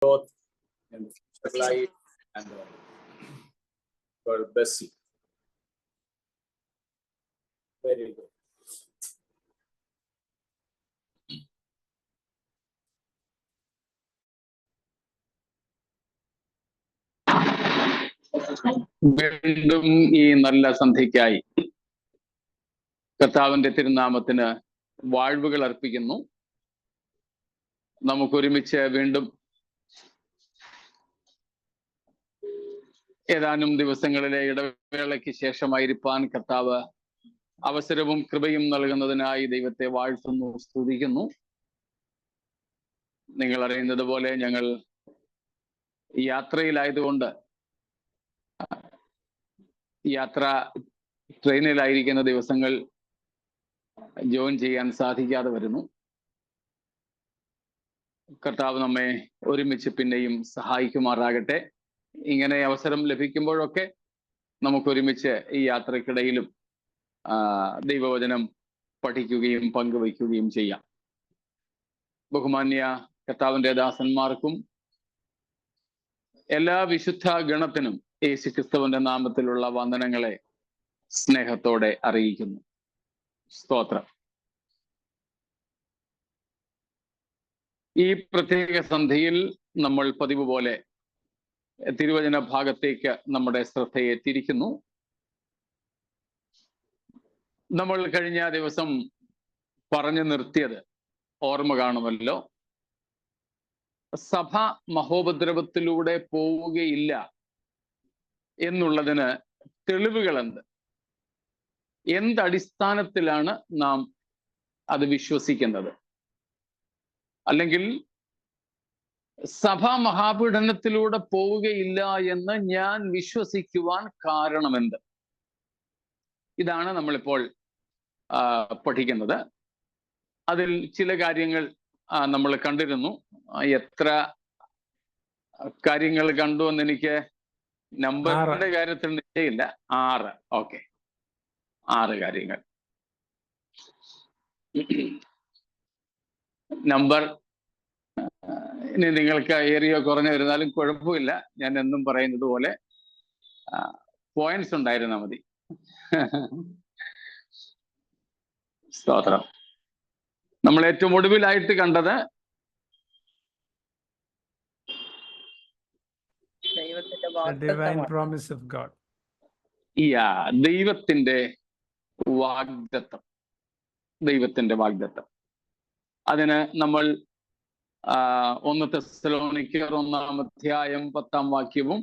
growth in future life and God bless you. Very good. വീണ്ടും ഈ നല്ല സന്ധ്യയ്ക്കായി കർത്താവിന്റെ തിരുനാമത്തിന് വാഴ്വുകൾ അർപ്പിക്കുന്നു. നമുക്കൊരുമിച്ച് വീണ്ടും ഏതാനും ദിവസങ്ങളിലെ ഇടവേളയ്ക്ക് ശേഷമായിരിക്കാൻ കർത്താവ് അവസരവും കൃപയും നൽകുന്നതിനായി ദൈവത്തെ വാഴ്ത്തുന്നു, സ്തുതിക്കുന്നു. നിങ്ങൾ അറിയുന്നത് പോലെ ഞങ്ങൾ യാത്രയിലായതുകൊണ്ട് ട്രെയിനിലായിരിക്കുന്ന ദിവസങ്ങൾ ജോയിൻ ചെയ്യാൻ സാധിക്കാതെ വരുന്നു. കർത്താവ് നമ്മെ ഒരുമിച്ച് പിന്നെയും സഹായിക്കുമാറാകട്ടെ. ഇങ്ങനെ അവസരം ലഭിക്കുമ്പോഴൊക്കെ നമുക്കൊരുമിച്ച് ഈ യാത്രക്കിടയിലും ദൈവവചനം പഠിക്കുകയും പങ്കുവയ്ക്കുകയും ചെയ്യാം. ബഹുമാന്യ കർത്താവിൻ്റെ ദാസന്മാർക്കും എല്ലാ വിശുദ്ധ ഗണത്തിനും യേശു ക്രിസ്തുവിന്റെ നാമത്തിലുള്ള വന്ദനങ്ങളെ സ്നേഹത്തോടെ അറിയിക്കുന്നു. സ്തോത്രം. ഈ പ്രത്യേക സന്ധ്യയിൽ നമ്മൾ പതിവ് പോലെ തിരുവചന ഭാഗത്തേക്ക് നമ്മുടെ ശ്രദ്ധയെ തിരിക്കുന്നു. നമ്മൾ കഴിഞ്ഞ ദിവസം പറഞ്ഞു നിർത്തിയത് ഓർമ്മ കാണുമല്ലോ. സഭ മഹോപദ്രവത്തിലൂടെ പോവുകയില്ല എന്നുള്ളതിന് തെളിവുകൾ എന്തടിസ്ഥാനത്തിലാണ് നാം അത് വിശ്വസിക്കുന്നത്? അല്ലെങ്കിൽ സഭ മഹാപീഡനത്തിലൂടെ പോവുകയില്ല എന്ന് ഞാൻ വിശ്വസിക്കുവാൻ കാരണമെന്ത്? ഇതാണ് നമ്മളിപ്പോൾ പഠിക്കുന്നത്. അതിൽ ചില കാര്യങ്ങൾ നമ്മൾ കണ്ടിരുന്നു. എത്ര കാര്യങ്ങൾ കണ്ടു എന്ന് എനിക്ക് നമ്പറിന്റെ കാര്യത്തിൽ നിശ്ചയില്ല. 6. ഓക്കെ, 6 കാര്യങ്ങൾ. നമ്പർ ഇനി നിങ്ങൾക്ക് ഏറിയോ കുറഞ്ഞു വരുന്നാലും കുഴപ്പമില്ല. ഞാൻ എന്നും പറയുന്നത് പോലെ പോയിന്റ്സ് ഉണ്ടായിരുന്നാൽ മതി. സ്തോത്രം. നമ്മൾ ഏറ്റവും ഒടുവിലായിട്ട് കണ്ടത് ദൈവത്തിന്റെ വാഗ്ദത്തം. അതിന് നമ്മൾ 1 തെസ്സലോനിക്കർ 1-ാം അധ്യായം 10-ാം വാക്യവും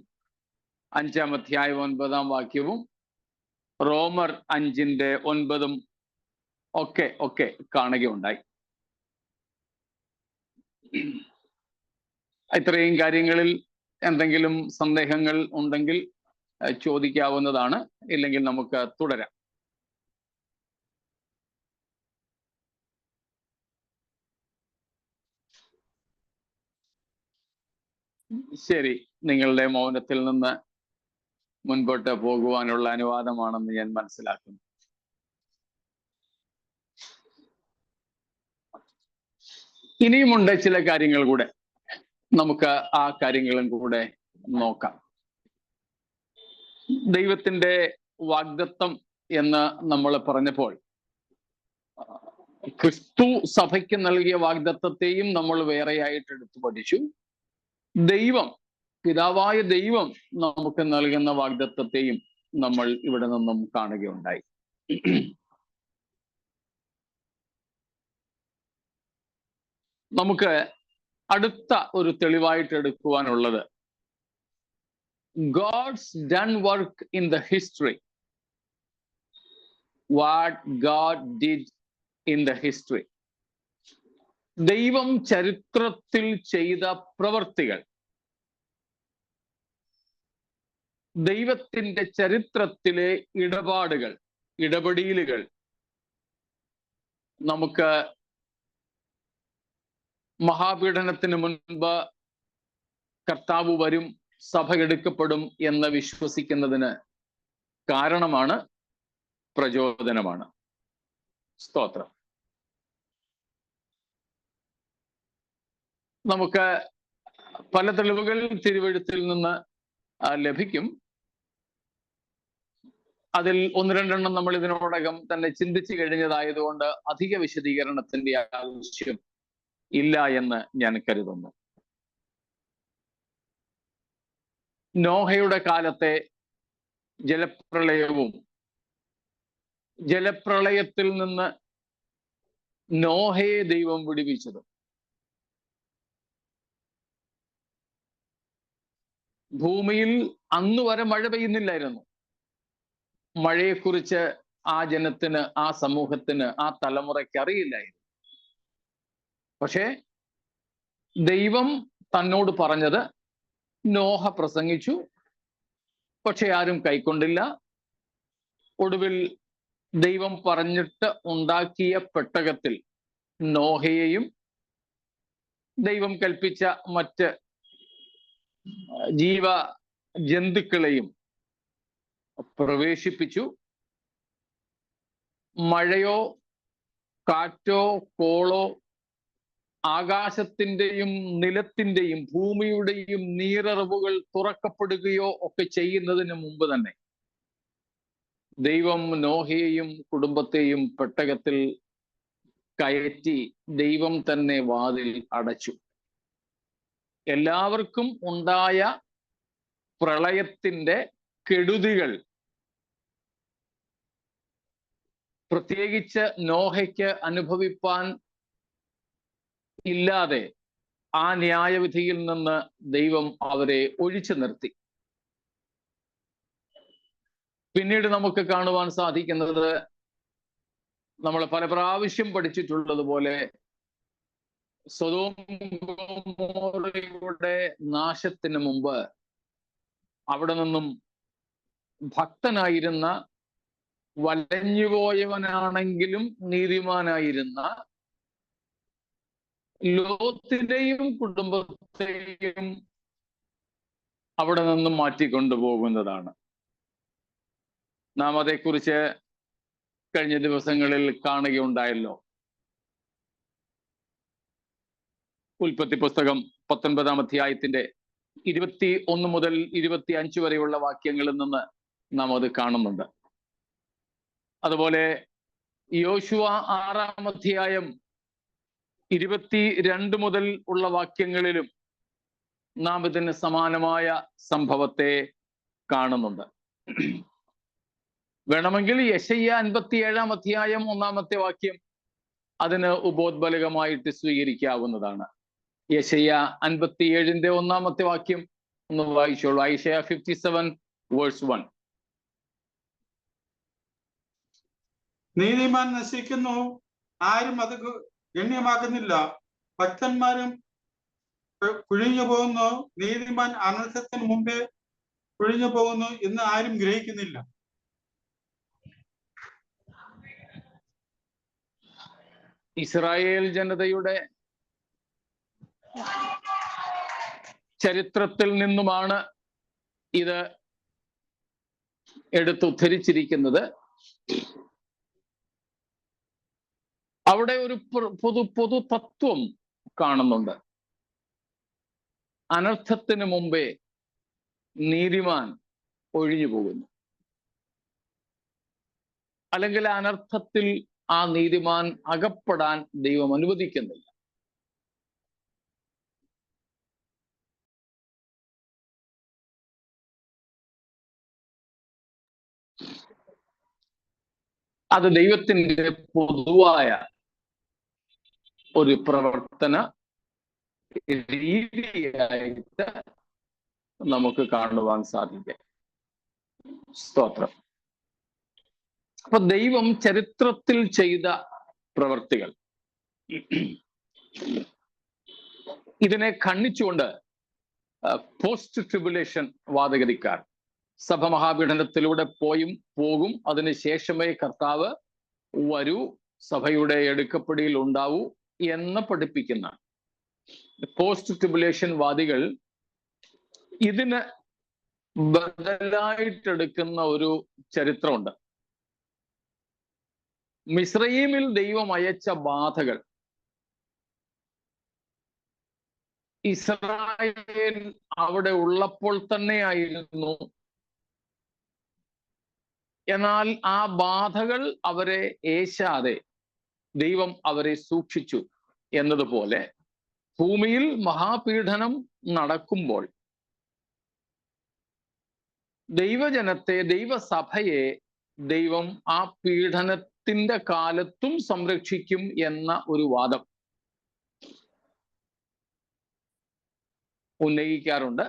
5-ാം അധ്യായം 9-ാം വാക്യവും റോമർ 5-ന്റെ 9-ഉം ഒക്കെ കാണുകയുണ്ടായി. ഇത്രയും കാര്യങ്ങളിൽ എന്തെങ്കിലും സന്ദേഹങ്ങൾ ഉണ്ടെങ്കിൽ ചോദിക്കാവുന്നതാണ്. ഇല്ലെങ്കിൽ നമുക്ക് തുടരാം. ശരി, നിങ്ങളുടെ മൗനത്തിൽ നിന്ന് മുൻപോട്ട് പോകുവാനുള്ള അനുവാദമാണെന്ന് ഞാൻ മനസ്സിലാക്കുന്നു. ഇനിയുമുണ്ട് ചില കാര്യങ്ങൾ കൂടെ. നമുക്ക് ആ കാര്യങ്ങളും കൂടെ നോക്കാം. ദൈവത്തിന്റെ വാഗ്ദത്തം എന്ന് നമ്മൾ പറഞ്ഞപ്പോൾ ക്രിസ്തു സഭയ്ക്ക് നൽകിയ വാഗ്ദത്തത്തെയും നമ്മൾ വേറെയായിട്ട് എടുത്തു പഠിച്ചു. പിതാവായ ദൈവം നമുക്ക് നൽകുന്ന വാഗ്ദത്തത്തെയും നമ്മൾ ഇവിടെ നിന്നും കാണുകയുണ്ടായി. നമുക്ക് അടുത്ത ഒരു തെളിവായിട്ട് എടുക്കുവാനുള്ളത് God's done work in the history. What God did in the history. ദൈവം ചരിത്രത്തിൽ ചെയ്ത പ്രവർത്തികൾ, ദൈവത്തിന്റെ ചരിത്രത്തിലെ ഇടപെടലുകൾ നമുക്ക് മഹാപീഡനത്തിന് മുൻപ് കർത്താവ് വരും, സഭ എടുക്കപ്പെടും എന്ന് വിശ്വസിക്കുന്നതിന് കാരണമാണ്, പ്രചോദനമാണ്. സ്തോത്രം. നമുക്ക് പല തെളിവുകൾ തിരുവെഴുത്തിൽ നിന്ന് ലഭിക്കും. അതിൽ ഒന്ന് രണ്ടെണ്ണം നമ്മൾ ഇതിനോടകം തന്നെ ചിന്തിച്ചു കഴിഞ്ഞതായതുകൊണ്ട് അധിക വിശദീകരണത്തിന്റെ ആവശ്യം ഇല്ല എന്ന് ഞാൻ കരുതുന്നു. നോഹയുടെ കാലത്തെ ജലപ്രളയവും ജലപ്രളയത്തിൽ നിന്ന് നോഹയെ ദൈവം വിടുവിച്ചതും ഭൂമിയിൽ അന്ന് വരെ മഴ പെയ്യുന്നില്ലായിരുന്നു. മഴയെക്കുറിച്ച് ആ ജനത്തിന്, ആ സമൂഹത്തിന്, ആ തലമുറയ്ക്ക് അറിയില്ലായിരുന്നു. പക്ഷേ ദൈവം തന്നോട് പറഞ്ഞത് നോഹ പ്രസംഗിച്ചു, പക്ഷെ ആരും കൈക്കൊണ്ടില്ല. ഒടുവിൽ ദൈവം പറഞ്ഞിട്ട് ഉണ്ടാക്കിയ പെട്ടകത്തിൽ നോഹയെയും ദൈവം കൽപ്പിച്ച മറ്റ് ജീവ ജന്തുക്കളെയും പ്രവേശിപ്പിച്ചു. മഴയോ കാറ്റോ കോളോ ആകാശത്തിന്റെയും നിലത്തിന്റെയും ഭൂമിയുടെയും നീരറവുകൾ തുറക്കപ്പെടുകയോ ഒക്കെ ചെയ്യുന്നതിന് മുമ്പ് തന്നെ ദൈവം നോഹയെയും കുടുംബത്തെയും പെട്ടകത്തിൽ കയറ്റി ദൈവം തന്നെ വാതിൽ അടച്ചു. എല്ലാവർക്കും ഉണ്ടായ പ്രളയത്തിന്റെ കെടുതികൾ പ്രത്യേകിച്ച് നോഹയ്ക്ക് അനുഭവിപ്പാൻ ഇല്ലാതെ ആ ന്യായവിധിയിൽ നിന്ന് ദൈവം അവരെ ഒഴിച്ചു നിർത്തി. പിന്നീട് നമുക്ക് കാണുവാൻ സാധിക്കുന്നത്, നമ്മൾ പല പ്രാവശ്യം പഠിച്ചിട്ടുള്ളതുപോലെ, സൊദോം ഗൊമോറയുടെ നാശത്തിന് മുമ്പ് അവിടെ നിന്നും ഭക്തനായിരുന്ന, വലഞ്ഞുപോയവനാണെങ്കിലും നീതിമാനായിരുന്ന ലോത്തിന്റെയും കുടുംബത്തെയും അവിടെ നിന്നും മാറ്റിക്കൊണ്ടുപോകുന്നതാണ്. നാം അതേക്കുറിച്ച് കഴിഞ്ഞ ദിവസങ്ങളിൽ കാണുകയുണ്ടായല്ലോ. ഉൽപ്പത്തി പുസ്തകം 19-ാം അധ്യായത്തിന്റെ 21 മുതൽ 25 വരെയുള്ള വാക്യങ്ങളിൽ നിന്ന് നാം അത് കാണുന്നുണ്ട്. അതുപോലെ യോശുവ 6-ാം അധ്യായം 22 മുതൽ ഉള്ള വാക്യങ്ങളിലും നാം ഇതിന് സമാനമായ സംഭവത്തെ കാണുന്നുണ്ട്. വേണമെങ്കിൽ യെശയ്യ 57-ാം അധ്യായം 1-ാമത്തെ വാക്യം അതിന് ഉപോദ്ബലകമായിട്ട് സ്വീകരിക്കാവുന്നതാണ്. യെശയ്യ 57-ന്റെ 1-ാമത്തെ വാക്യം ഒന്ന് വായിച്ചോളൂ. ഐശയ്യ 57:1. നീതിമാൻ നശിക്കുന്നു, ആരും അത് ഗണ്യമാക്കുന്നില്ല. ഭക്തന്മാരും കുഴിഞ്ഞു പോകുന്നു, നീതിമാൻ അനർത്ഥത്തിന് മുമ്പേ കുഴിഞ്ഞു പോകുന്നു എന്ന് ആരും ഗ്രഹിക്കുന്നില്ല. ഇസ്രായേൽ ജനതയുടെ ചരിത്രത്തിൽ നിന്നുമാണ് ഇത് എടുത്തുദ്ധരിച്ചിരിക്കുന്നത്. അവിടെ ഒരു പൊതു തത്വം കാണുന്നുണ്ട്. അനർത്ഥത്തിന് മുമ്പേ നീതിമാൻ ഒഴിഞ്ഞു പോകുന്നു, അല്ലെങ്കിൽ അനർത്ഥത്തിൽ ആ നീതിമാൻ അകപ്പെടാൻ ദൈവം അനുവദിക്കുന്നില്ല. അത് ദൈവത്തിന്റെ പൊതുവായ ഒരു പ്രവർത്തന രീതിയായിട്ട് നമുക്ക് കാണുവാൻ സാധിക്കും. സ്തോത്രം. അപ്പൊ ദൈവം ചരിത്രത്തിൽ ചെയ്ത പ്രവർത്തികൾ ഇതിനെ ഖണ്ഡിച്ചുകൊണ്ട് പോസ്റ്റ് ട്രിബുലേഷൻ വാദഗതിക്കാർ സഭ മഹാപീഡനത്തിലൂടെ പോകും, അതിനുശേഷമേ കർത്താവ് വരൂ, സഭയുടെ എടുക്കപ്പെടിയിൽ ഉണ്ടാവൂ എന്ന് പഠിപ്പിക്കുന്ന പോസ്റ്റ് ട്രിബുലേഷൻ വാദികൾ ഇതിന് ബദലായിട്ടെടുക്കുന്ന ഒരു ചരിത്രമുണ്ട്. മിസ്രയീമിൽ ദൈവം അയച്ച ബാധകൾ ഇസ്രായേൽ അവിടെ ഉള്ളപ്പോൾ തന്നെയായിരുന്നു. എന്നാൽ ആ ബാധകൾ അവരെ ഏശാതെ ദൈവം അവരെ സൂക്ഷിച്ചു എന്നതുപോലെ ഭൂമിയിൽ മഹാപീഡനം നടക്കുമ്പോൾ ദൈവജനത്തെ, ദൈവസഭയെ ദൈവം ആ പീഡനത്തിന്റെ കാലത്തും സംരക്ഷിക്കും എന്ന ഒരു വാദം ഉന്നയിക്കാറുണ്ട്.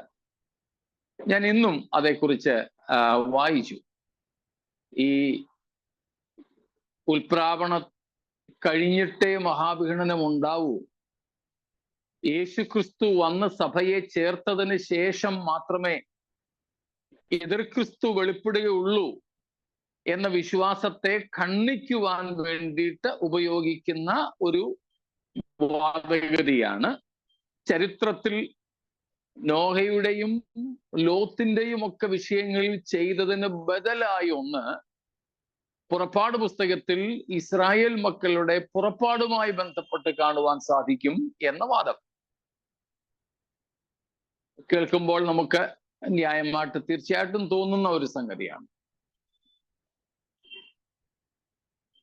ഞാൻ ഇന്നും അതേക്കുറിച്ച് വായിച്ചു. ഈ ഉൽപ്രാവണ കഴിഞ്ഞിട്ടേ മഹാപീഡനം ഉണ്ടാവൂ, യേശുക്രിസ്തു വന്ന് സഭയെ ചേർത്തതിന് ശേഷം മാത്രമേ എതിർ ക്രിസ്തു വെളിപ്പെടുകയുള്ളൂ എന്ന വിശ്വാസത്തെ ഖണ്ഡിക്കുവാൻ വേണ്ടിയിട്ട് ഉപയോഗിക്കുന്ന ഒരു വാദഗതിയാണ്. ചരിത്രത്തിൽ നോഹയുടെയും ലോത്തിന്റെയും ഒക്കെ വിഷയങ്ങളിൽ ചെയ്തതിന് ബദലായി ഒന്ന് പുറപ്പാട് പുസ്തകത്തിൽ ഇസ്രായേൽ മക്കളുടെ പുറപ്പാടുമായി ബന്ധപ്പെട്ട് കാണുവാൻ സാധിക്കും എന്ന വാദം കേൾക്കുമ്പോൾ നമുക്ക് ന്യായമായിട്ട് തീർച്ചയായിട്ടും തോന്നുന്ന ഒരു സംഗതിയാണ്.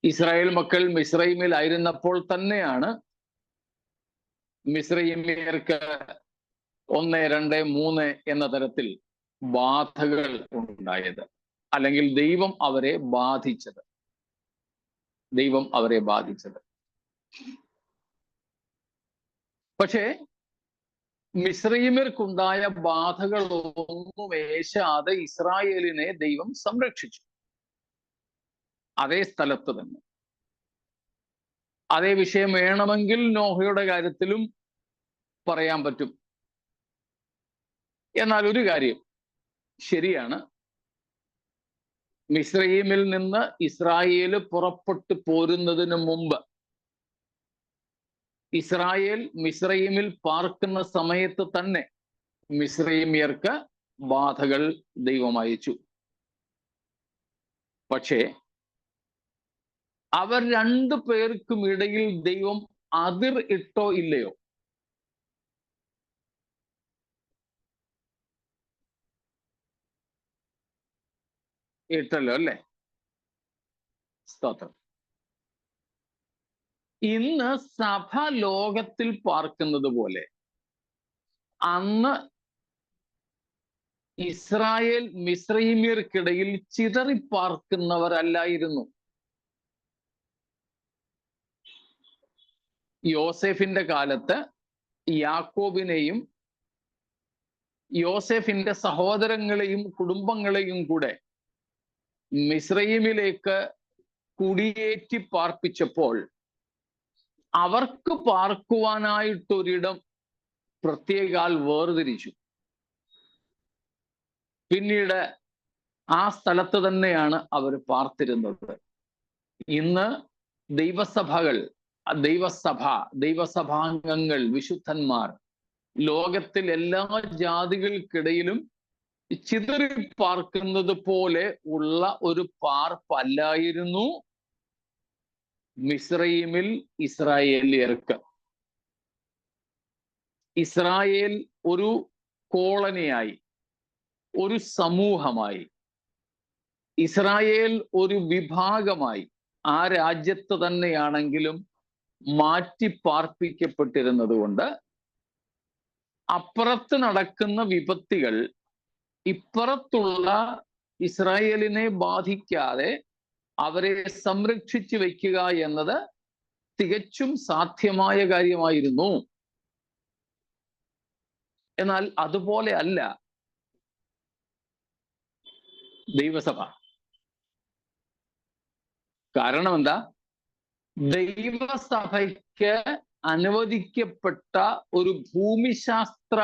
ഇസ്രായേൽ മക്കൾ മിസ്രൈമിൽ ആയിരുന്നപ്പോൾ തന്നെയാണ് മിസ്രൈമിയർക്ക് 1, 2, 3 എന്ന തരത്തിൽ ബാധകൾ ഉണ്ടായത്, അല്ലെങ്കിൽ ദൈവം അവരെ ബാധിച്ചത്. പക്ഷേ മിസ്രൈമ്യർക്കുണ്ടായ ബാധകളൊന്നും ഏശാതെ ഇസ്രായേലിനെ ദൈവം സംരക്ഷിച്ചു. അതേ സ്ഥലത്ത് തന്നെ. അതേ വിഷയം വേണമെങ്കിൽ നോഹയുടെ കാര്യത്തിലും പറയാൻ പറ്റും. എന്നാൽ ഒരു കാര്യം ശരിയാണ്, മിസ്രൈമിൽ നിന്ന് ഇസ്രായേൽ പുറപ്പെട്ടു പോരുന്നതിന് മുമ്പ് ഇസ്രായേൽ മിസ്രൈമിൽ പാർക്കുന്ന സമയത്ത് തന്നെ മിസ്രൈമ്യർക്ക് ബാധകൾ ദൈവം അയച്ചു. പക്ഷേ അവർ 2 പേർക്കും ഇടയിൽ ദൈവം അതിർ ഇട്ടോ ഇല്ലയോ? ഇട്ടല്ലോ അല്ലേ? സ്തോത്രം. ഇന്ന് സഭ ലോകത്തിൽ പാർക്കുന്നത് പോലെ അന്ന് ഇസ്രായേൽ മിസ്രൈമ്യർക്കിടയിൽ ചിതറിപ്പാർക്കുന്നവരല്ലായിരുന്നു. യോസേഫിന്റെ കാലത്ത് യാക്കോബിനെയും യോസേഫിന്റെ സഹോദരങ്ങളെയും കുടുംബങ്ങളെയും കൂടെ മിസ്രൈമിലേക്ക് കുടിയേറ്റി പാർപ്പിച്ചപ്പോൾ അവർക്ക് പാർക്കുവാനായിട്ടൊരിടം പ്രത്യേകാൽ വേർതിരിച്ചു. പിന്നീട് ആ സ്ഥലത്ത് തന്നെയാണ് അവർ പാർത്തിരുന്നത്. ഇന്ന് ദൈവസഭാംഗങ്ങൾ, വിശുദ്ധന്മാർ ലോകത്തിൽ എല്ലാ ജാതികൾക്കിടയിലും ചിതറിപ്പാർക്കുന്നത് പോലെ ഉള്ള ഒരു പാർപ്പല്ലായിരുന്നു മിസ്രൈമിൽ ഇസ്രായേലിയർക്ക്. ഇസ്രായേൽ ഒരു കോളനിയായി, ഒരു സമൂഹമായി, ഇസ്രായേൽ ഒരു വിഭാഗമായി ആ രാജ്യത്ത് തന്നെയാണെങ്കിലും മാറ്റി പാർപ്പിക്കപ്പെട്ടിരുന്നത് കൊണ്ട് അപ്പുറത്ത് നടക്കുന്ന വിപത്തുകൾ ഇപ്പുറത്തുള്ള ഇസ്രായേലിനെ ബാധിക്കാതെ അവരെ സംരക്ഷിച്ചു വയ്ക്കുക എന്നത് തികച്ചും സാധ്യമായ കാര്യമായിരുന്നു. എന്നാൽ അതുപോലെ അല്ല ദൈവസഭ. കാരണം എന്താ? ദൈവസഭയ്ക്ക് അനുവദിക്കപ്പെട്ട ഒരു ഭൂമിശാസ്ത്ര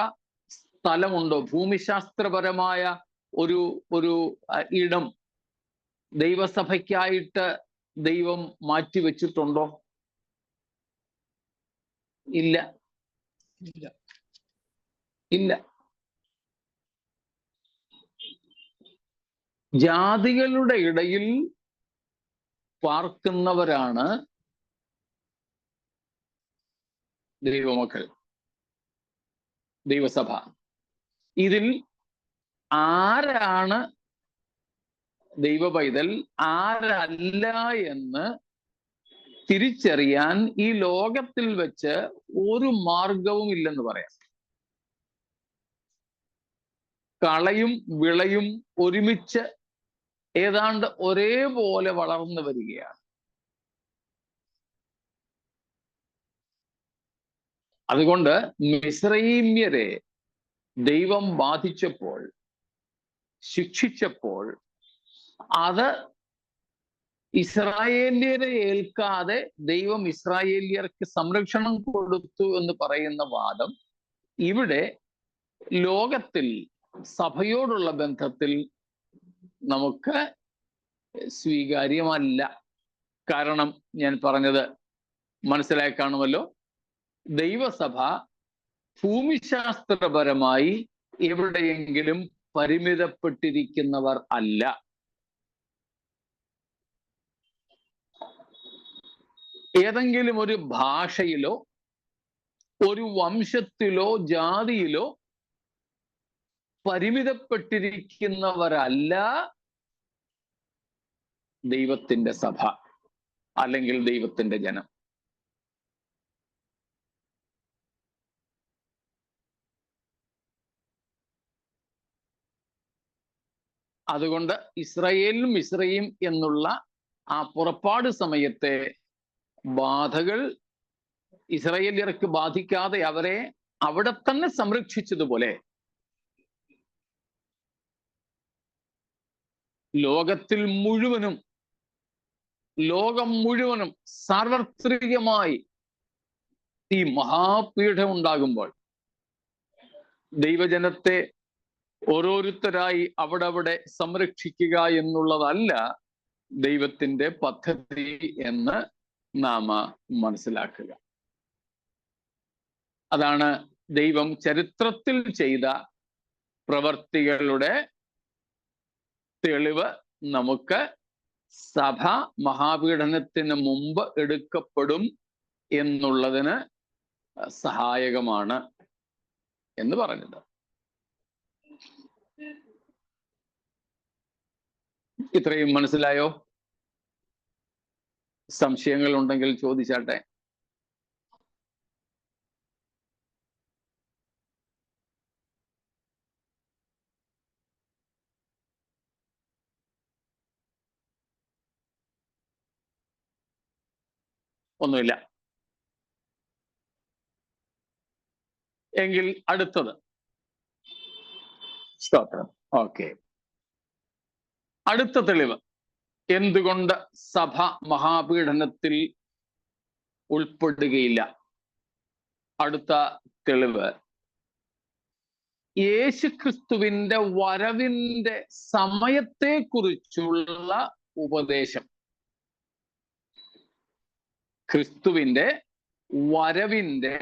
സ്ഥലമുണ്ടോ? ഭൂമിശാസ്ത്രപരമായ ഒരു ഇടം ദൈവസഭയ്ക്കായിട്ട് ദൈവം മാറ്റിവെച്ചിട്ടുണ്ടോ? ഇല്ല. ജാതികളുടെ ഇടയിൽ പാർക്കുന്നവരാണ് ദൈവമക്കൾ. ദൈവസഭ. ഇതിൽ ആരാണ് ദൈവ പൈതൽ, ആരല്ല എന്ന് തിരിച്ചറിയാൻ ഈ ലോകത്തിൽ വെച്ച് ഒരു മാർഗവും ഇല്ലെന്ന് പറയാം. കളയും വിളയും ഒരുമിച്ച് ഏതാണ്ട് ഒരേപോലെ വളർന്നു വരികയാണ്. അതുകൊണ്ട് മിസ്രയീമ്യരെ ദൈവം ബാധിച്ചപ്പോൾ, ശിക്ഷിച്ചപ്പോൾ, അത് ഇസ്രായേല്യരെ ഏൽക്കാതെ ദൈവം ഇസ്രായേല്യർക്ക് സംരക്ഷണം കൊടുത്തു എന്ന് പറയുന്ന വാദം ഇവിടെ ലോകത്തിൽ സഭയോടുള്ള ബന്ധത്തിൽ നമുക്ക് സ്വീകാര്യമല്ല. കാരണം ഞാൻ പറഞ്ഞത് മനസ്സിലായി കാണുമല്ലോ, ദൈവസഭ ഭൂമിശാസ്ത്രപരമായി എവിടെയെങ്കിലും പരിമിതപ്പെട്ടിരിക്കുന്നവർ അല്ല. ഏതെങ്കിലും ഒരു ഭാഷയിലോ ഒരു വംശത്തിലോ ജാതിയിലോ പരിമിതപ്പെട്ടിരിക്കുന്നവരല്ല ദൈവത്തിന്റെ സഭ അല്ലെങ്കിൽ ദൈവത്തിന്റെ ജനം. അതുകൊണ്ട് ഇസ്രായേലും മിസ്രയീം എന്നുള്ള ആ പുറപ്പാട് സമയത്തെ ബാധകൾ ഇസ്രായേല്യർക്ക് ബാധിക്കാതെ അവരെ അവിടെ തന്നെ സംരക്ഷിച്ചതുപോലെ ലോകം മുഴുവനും സാർവത്രികമായി ഈ മഹാപീഠം ഉണ്ടാകുമ്പോൾ ദൈവജനത്തെ ഓരോരുത്തരായി അവിടെ സംരക്ഷിക്കുക എന്നുള്ളതല്ല ദൈവത്തിന്റെ പദ്ധതി എന്ന് നാം മനസ്സിലാക്കുക. അതാണ് ദൈവം ചരിത്രത്തിൽ ചെയ്ത പ്രവർത്തികളുടെ തെളിവ് നമുക്ക് സഭ മഹാപീഡനത്തിന് മുമ്പ് എടുക്കപ്പെടും എന്നുള്ളതിന് സഹായകമാണ് എന്ന് പറഞ്ഞത്. ഇത്രയും മനസ്സിലായോ? സംശയങ്ങൾ ഉണ്ടെങ്കിൽ ചോദിച്ചാട്ടെ. ഒന്നുമില്ല എങ്കിൽ അടുത്തത് സ്തോത്രം. ഓക്കെ, അടുത്ത തെളിവ് എന്തുകൊണ്ട് സഭ മഹാപീഡനത്തിൽ ഉൾപ്പെടുകയില്ല. അടുത്ത തെളിവ് യേശുക്രിസ്തുവിന്റെ വരവിന്റെ സമയത്തെക്കുറിച്ചുള്ള ഉപദേശം. ക്രിസ്തുവിന്റെ വരവിന്റെ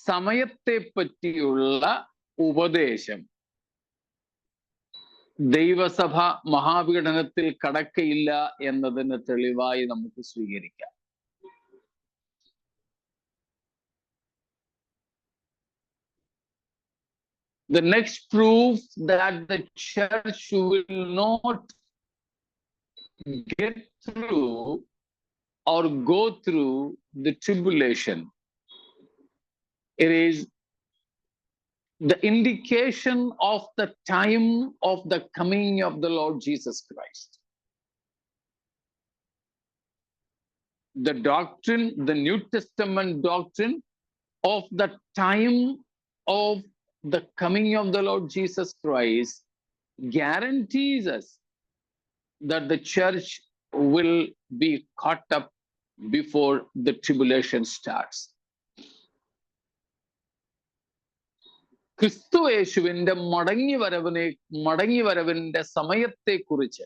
സമയത്തെ പറ്റിയുള്ള ഉപദേശം ദൈവസഭ മഹാപീഡനത്തിൽ കടക്കയില്ല എന്നതിന് തെളിവായി നമുക്ക് സ്വീകരിക്കാം. The next proof that the church will not get through or go through the tribulation, it is the indication of the time of the coming of the Lord Jesus Christ. The doctrine, the New Testament doctrine of the time of the coming of the Lord Jesus Christ guarantees us that the church will be caught up before the tribulation starts. ക്രിസ്തു യേശുവിന്റെ മടങ്ങിവരവിന്റെ സമയത്തെക്കുറിച്ച്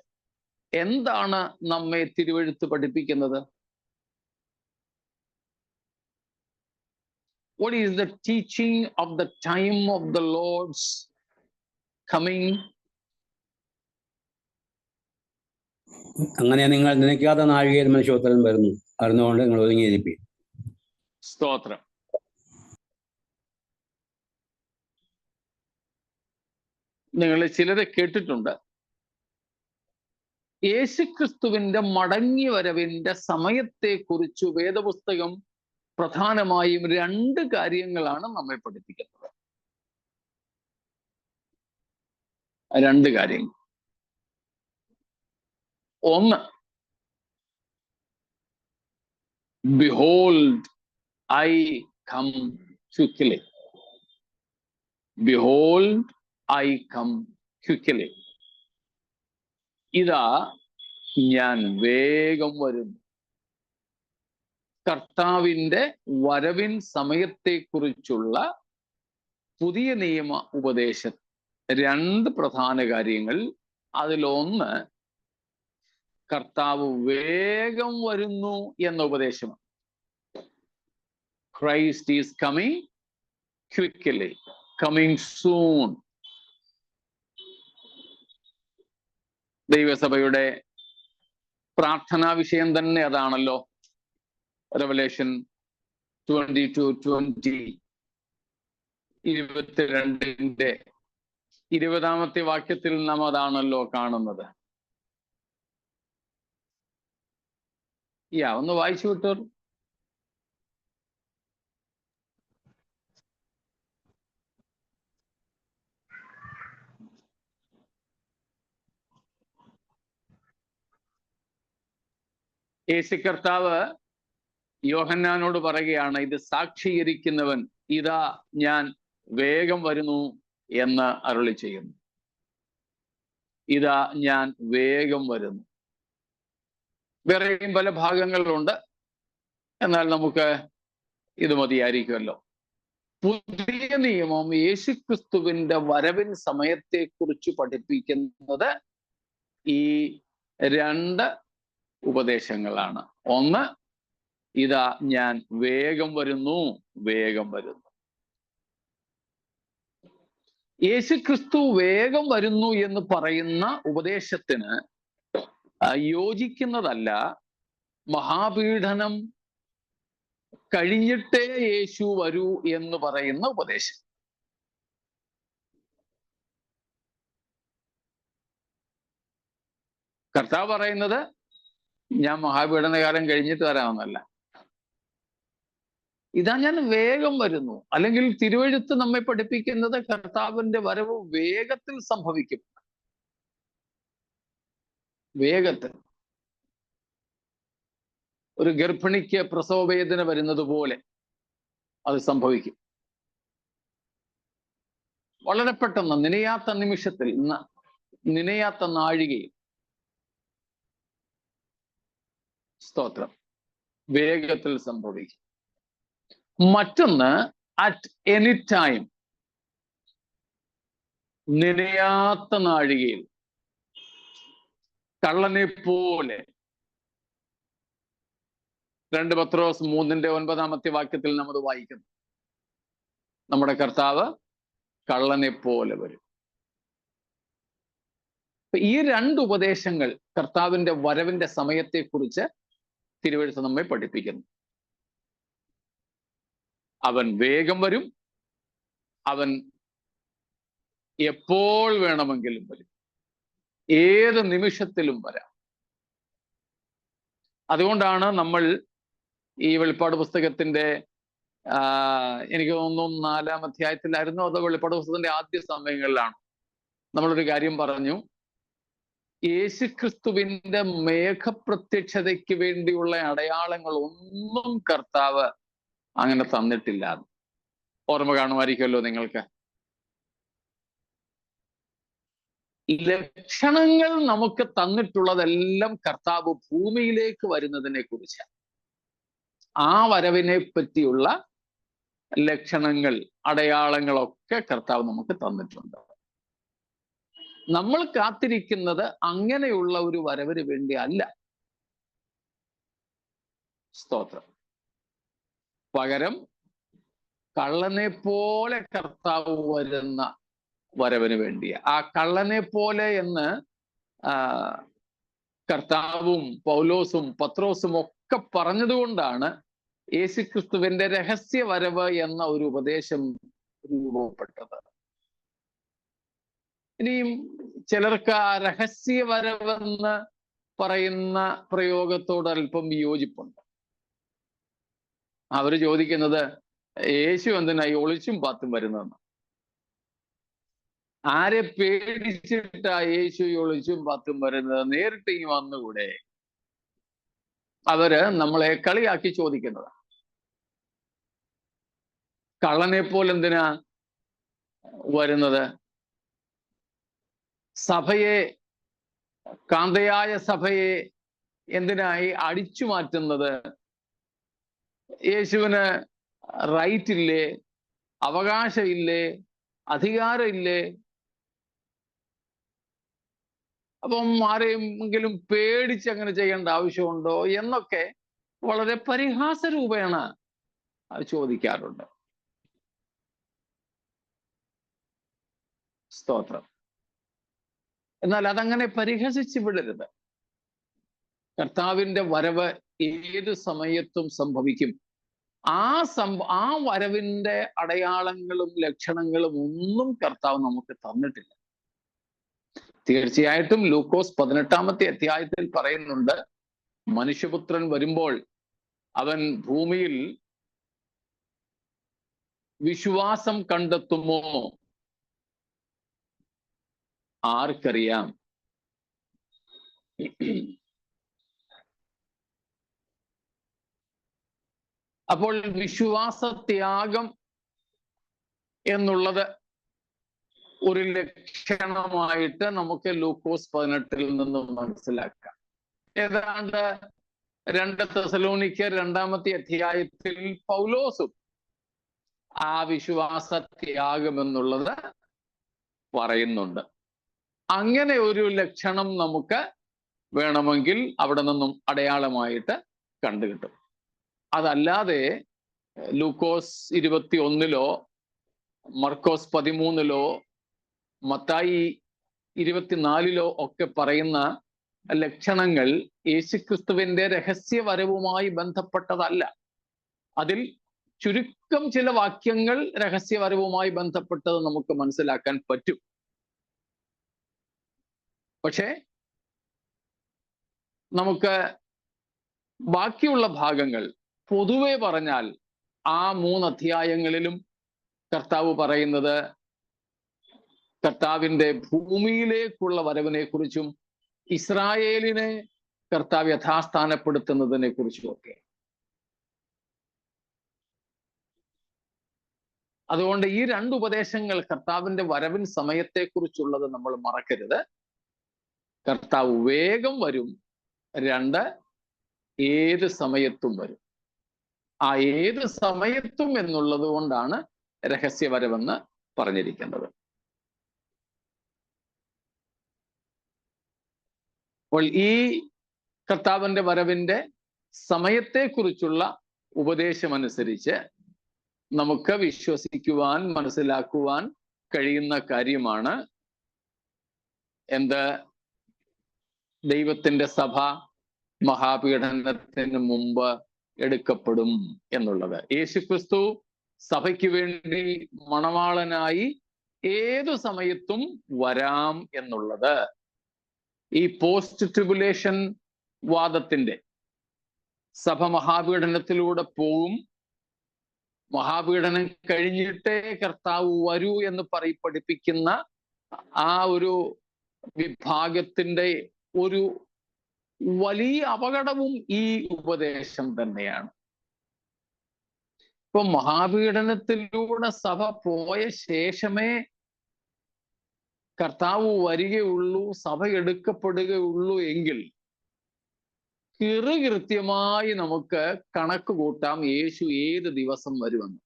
എന്താണ് നമ്മെ തിരുവെഴുത്ത് പഠിപ്പിക്കുന്നത്? What is the teaching of the time of the Lord's coming? അങ്ങനെ നിങ്ങൾ നിനക്കാത്ത നാഴികയിൽ മനുഷ്യോത്തരം വരുന്നു, അറിഞ്ഞുകൊണ്ട് നിങ്ങൾ ഒതുങ്ങിയിരിപ്പി. സ്തോത്രം. നിങ്ങൾ ചിലരെ കേട്ടിട്ടുണ്ട്, യേശുക്രിസ്തുവിന്റെ മടങ്ങി വരവിന്റെ സമയത്തെക്കുറിച്ച് വേദപുസ്തകം പ്രധാനമായും 2 കാര്യങ്ങളാണ് നമ്മെ പഠിപ്പിക്കുന്നത്. 2 കാര്യങ്ങൾ. ഒന്ന്, behold I come quickly. Behold I come quickly. ഇതാ ഞാൻ വേഗം വരുന്നു. കർത്താവിന്റെ വരവിൻ സമയത്തെക്കുറിച്ചുള്ള പുതിയ നിയമ ഉപദേശം 2 പ്രധാന കാര്യങ്ങൾ. അതിലൊന്ന് കർത്താവ് വേഗം വരുന്നു എന്ന ഉപദേശമാണ്. Christ is coming quickly, coming soon. ദൈവസഭയുടെ പ്രാർത്ഥനാ വിഷയം തന്നെ അതാണല്ലോ. റെവലേഷൻ 22:20 22-ന്റെ 20-ാമത്തെ വാക്യത്തിൽ നാം അതാണല്ലോ കാണുന്നത്. ഒന്ന് വായിച്ചു വിട്ടു. യേശു കർത്താവ് യോഹന്നാനോട് പറയുകയാണ്, ഇത് സാക്ഷീകരിക്കുന്നവൻ ഇതാ ഞാൻ വേഗം വരുന്നു എന്ന് അരുളി ചെയ്യുന്നു. ഇതാ ഞാൻ വേഗം വരുന്നു. വേറെയും പല ഭാഗങ്ങളുണ്ട്, എന്നാൽ നമുക്ക് ഇത് മതിയായിരിക്കുമല്ലോ. പുതിയ നിയമം യേശുക്രിസ്തുവിന്റെ വരവിൻ സമയത്തെക്കുറിച്ച് പഠിപ്പിക്കുന്നത് ഈ 2 ഉപദേശങ്ങളാണ്. ഒന്ന്, ഇതാ ഞാൻ വേഗം വരുന്നു, വേഗം വരുന്നു. യേശുക്രിസ്തു വേഗം വരുന്നു എന്ന് പറയുന്ന ഉപദേശത്തിന് യോജിക്കുന്നതല്ല മഹാപീഡനം കഴിഞ്ഞിട്ടേ യേശു വരൂ എന്ന് പറയുന്ന ഉപദേശം. കർത്താവ് പറയുന്നത് ഞാൻ മഹാപീഡനകാലം കഴിഞ്ഞിട്ട് വരാമെന്നല്ല, ഇതാ ഞാൻ വേഗം വരുന്നു. അല്ലെങ്കിൽ തിരുവെഴുത്ത് നമ്മെ പഠിപ്പിക്കുന്നത് കർത്താവിന്റെ വരവ് വേഗത്തിൽ സംഭവിക്കും. വേഗത്തിൽ. ഒരു ഗർഭിണിക്ക് പ്രസവവേദന വരുന്നത് പോലെ അത് സംഭവിക്കും. വളരെ പെട്ടെന്ന്, നനയാത്ത നിമിഷത്തിൽ, നനയാത്ത നാഴികയിൽ. സ്തോത്രം. വേഗത്തിൽ സംഭവിക്കും. മറ്റൊന്ന്, അറ്റ് എനി ടൈം, നനയാത്ത നാഴികയിൽ, കള്ളനെ പോലെ. 2 പത്രോസ് 3-ന്റെ 9-ാമത്തെ വാക്യത്തിൽ നാം അത് വായിക്കുന്നു. നമ്മുടെ കർത്താവ് കള്ളനെ പോലെ വരും. ഈ 2 ഉപദേശങ്ങൾ കർത്താവിന്റെ വരവിന്റെ സമയത്തെക്കുറിച്ച് തിരുവെഴുത്ത് നമ്മെ പഠിപ്പിക്കുന്നു. അവൻ വേഗം വരും, അവൻ എപ്പോൾ വേണമെങ്കിലും വരും, ഏത് നിമിഷത്തിലും വരാം. അതുകൊണ്ടാണ് നമ്മൾ ഈ വെളിപ്പാട് പുസ്തകത്തിന്റെ എനിക്ക് തോന്നുന്നു 4-ാം അധ്യായത്തിലായിരുന്നു, അതോ വെളിപ്പാട് പുസ്തകത്തിന്റെ ആദ്യ സമയങ്ങളിലാണ് നമ്മളൊരു കാര്യം പറഞ്ഞു. യേശുക്രിസ്തുവിന്റെ മേഘപ്രത്യക്ഷതയ്ക്ക് വേണ്ടിയുള്ള അടയാളങ്ങൾ ഒന്നും കർത്താവ് അങ്ങനെ തന്നിട്ടില്ല. ഓർമ്മ കാണുമായിരിക്കുമല്ലോ നിങ്ങൾക്ക്. ലക്ഷണങ്ങൾ നമുക്ക് തന്നിട്ടുള്ളതെല്ലാം കർത്താവ് ഭൂമിയിലേക്ക് വരുന്നതിനെ കുറിച്ചാണ്. ആ വരവിനെ പറ്റിയുള്ള ലക്ഷണങ്ങൾ, അടയാളങ്ങളൊക്കെ കർത്താവ് നമുക്ക് തന്നിട്ടുണ്ട്. നമ്മൾ കാത്തിരിക്കുന്നത് അങ്ങനെയുള്ള ഒരു വരവിന് വേണ്ടി അല്ല. സ്തോത്രം. പകരം കള്ളനെ പോലെ കർത്താവ് വരുന്ന വരവിന് വേണ്ടിയ. ആ കള്ളനെ പോലെ എന്ന് കർത്താവും പൗലോസും പത്രോസും ഒക്കെ പറഞ്ഞതുകൊണ്ടാണ് യേശുക്രിസ്തുവിന്റെ രഹസ്യ വരവ് എന്ന ഒരു ഉപദേശം രൂപപ്പെട്ടത്. ഇനിയും ചിലർക്ക് ആ രഹസ്യ വരവെന്ന് പറയുന്ന പ്രയോഗത്തോട് അല്പം വിയോജിപ്പുണ്ട്. അവർ ചോദിക്കുന്നത് യേശു എന്തിനായി ഒളിച്ചും പാത്തും വരുന്നതെന്ന്. ആരെ പേടിച്ചിട്ടാ യേശു ഒളിച്ചും പാത്തും വരുന്നത്? നേരിട്ട് ഇങ്ങ് വന്നുകൂടെ? അവര് നമ്മളെ കളിയാക്കി ചോദിക്കുന്നത്. കള്ളനെ പോലെ എന്തിനാ വരുന്നത്? സഭയെ, കാന്തയായ സഭയെ എന്തിനായി അടിച്ചു മാറ്റുന്നത്? യേശുവിന് റൈറ്റ് ഇല്ലേ? അവകാശമില്ലേ? അധികാരമില്ലേ? അപ്പം ആരെയെങ്കിലും പേടിച്ച് അങ്ങനെ ചെയ്യേണ്ട ആവശ്യമുണ്ടോ എന്നൊക്കെ വളരെ പരിഹാസ രൂപേണ ചോദിക്കാറുണ്ട്. സ്തോത്രം. എന്നാൽ അതങ്ങനെ പരിഹസിച്ച് വിടരുത്. കർത്താവിന്റെ വരവ് ഏത് സമയത്തും സംഭവിക്കും. ആ വരവിന്റെ അടയാളങ്ങളും ലക്ഷണങ്ങളും ഒന്നും കർത്താവ് നമുക്ക് തന്നിട്ടില്ല. തീർച്ചയായിട്ടും ലൂക്കോസ് 18-ാമത്തെ അധ്യായത്തിൽ പറയുന്നുണ്ട്, മനുഷ്യപുത്രൻ വരുമ്പോൾ അവൻ ഭൂമിയിൽ വിശ്വാസം കണ്ടെത്തുമോ ആർക്കറിയാം. അപ്പോൾ വിശ്വാസത്യാഗം എന്നുള്ളത് ഒരു ലക്ഷണമായിട്ട് നമുക്ക് ലൂക്കോസ് 18-ൽ നിന്നും മനസ്സിലാക്കാം. ഏതാണ്ട് 2 തെസലോനിക്കർ 2-ാമത്തെ അധ്യായത്തിൽ പൗലോസും ആ വിശ്വാസത്യാഗം എന്നുള്ളത് പറയുന്നുണ്ട്. അങ്ങനെ ഒരു ലക്ഷണം നമുക്ക് വേണമെങ്കിൽ അവിടെ നിന്നും അടയാളമായിട്ട് കണ്ടുകിട്ടും. അതല്ലാതെ ലൂക്കോസ് 21-ലോ മർക്കോസ് 13-ലോ മത്തായി 24-ലോ ഒക്കെ പറയുന്ന ലക്ഷണങ്ങൾ യേശുക്രിസ്തുവിന്റെ രഹസ്യ വരവുമായി ബന്ധപ്പെട്ടതല്ല. അതിൽ ചുരുക്കം ചില വാക്യങ്ങൾ രഹസ്യവരവുമായി ബന്ധപ്പെട്ടത് നമുക്ക് മനസ്സിലാക്കാൻ പറ്റും. പക്ഷേ നമുക്ക് ബാക്കിയുള്ള ഭാഗങ്ങൾ പൊതുവെ പറഞ്ഞാൽ ആ 3 അധ്യായങ്ങളിലും കർത്താവ് പറയുന്നത് കർത്താവിന്റെ ഭൂമിയിലേക്കുള്ള വരവിനെ കുറിച്ചും ഇസ്രായേലിനെ കർത്താവ് യഥാസ്ഥാനപ്പെടുത്തുന്നതിനെ കുറിച്ചും ഒക്കെ. അതുകൊണ്ട് ഈ 2 ഉപദേശങ്ങൾ, കർത്താവിന്റെ വരവിൻ സമയത്തെക്കുറിച്ചുള്ളത് നമ്മൾ മറക്കരുത്. കർത്താവ് വേഗം വരും. 2, ഏത് സമയത്തും വരും. ആ ഏത് സമയത്തും എന്നുള്ളത് കൊണ്ടാണ് രഹസ്യവരവെന്ന് പറഞ്ഞിരിക്കുന്നത്. അപ്പോൾ ഈ കർത്താവിന്റെ വരവിന്റെ സമയത്തെക്കുറിച്ചുള്ള ഉപദേശമനുസരിച്ച് നമുക്ക് വിശ്വസിക്കുവാൻ, മനസ്സിലാക്കുവാൻ കഴിയുന്ന കാര്യമാണ് എന്ത്? ദൈവത്തിന്റെ സഭ മഹാപീഡനത്തിന് മുമ്പ് എടുക്കപ്പെടും എന്നുള്ളത്. യേശുക്രിസ്തു സഭയ്ക്ക് വേണ്ടി മണവാളനായി ഏതു സമയത്തും വരാം എന്നുള്ളത് ഈ പോസ്റ്റ് ട്രിബുലേഷൻ വാദത്തിന്റെ, സഭ മഹാപീഡനത്തിലൂടെ പോവും, മഹാപീഡനം കഴിഞ്ഞിട്ടേ കർത്താവ് വരൂ എന്ന് പഠിപ്പിക്കുന്ന ആ ഒരു വിഭാഗത്തിന്റെ ഒരു വലിയ അപകടവും ഈ ഉപദേശം തന്നെയാണ്. ഇപ്പൊ മഹാപീഡനത്തിലൂടെ സഭ പോയ ശേഷമേ കർത്താവ് വരികയുള്ളൂ, സഭ എടുക്കപ്പെടുകയുള്ളൂ എങ്കിൽ കൃത്യമായി നമുക്ക് കണക്ക് കൂട്ടാം യേശു ഏത് ദിവസം വരുമെന്ന്.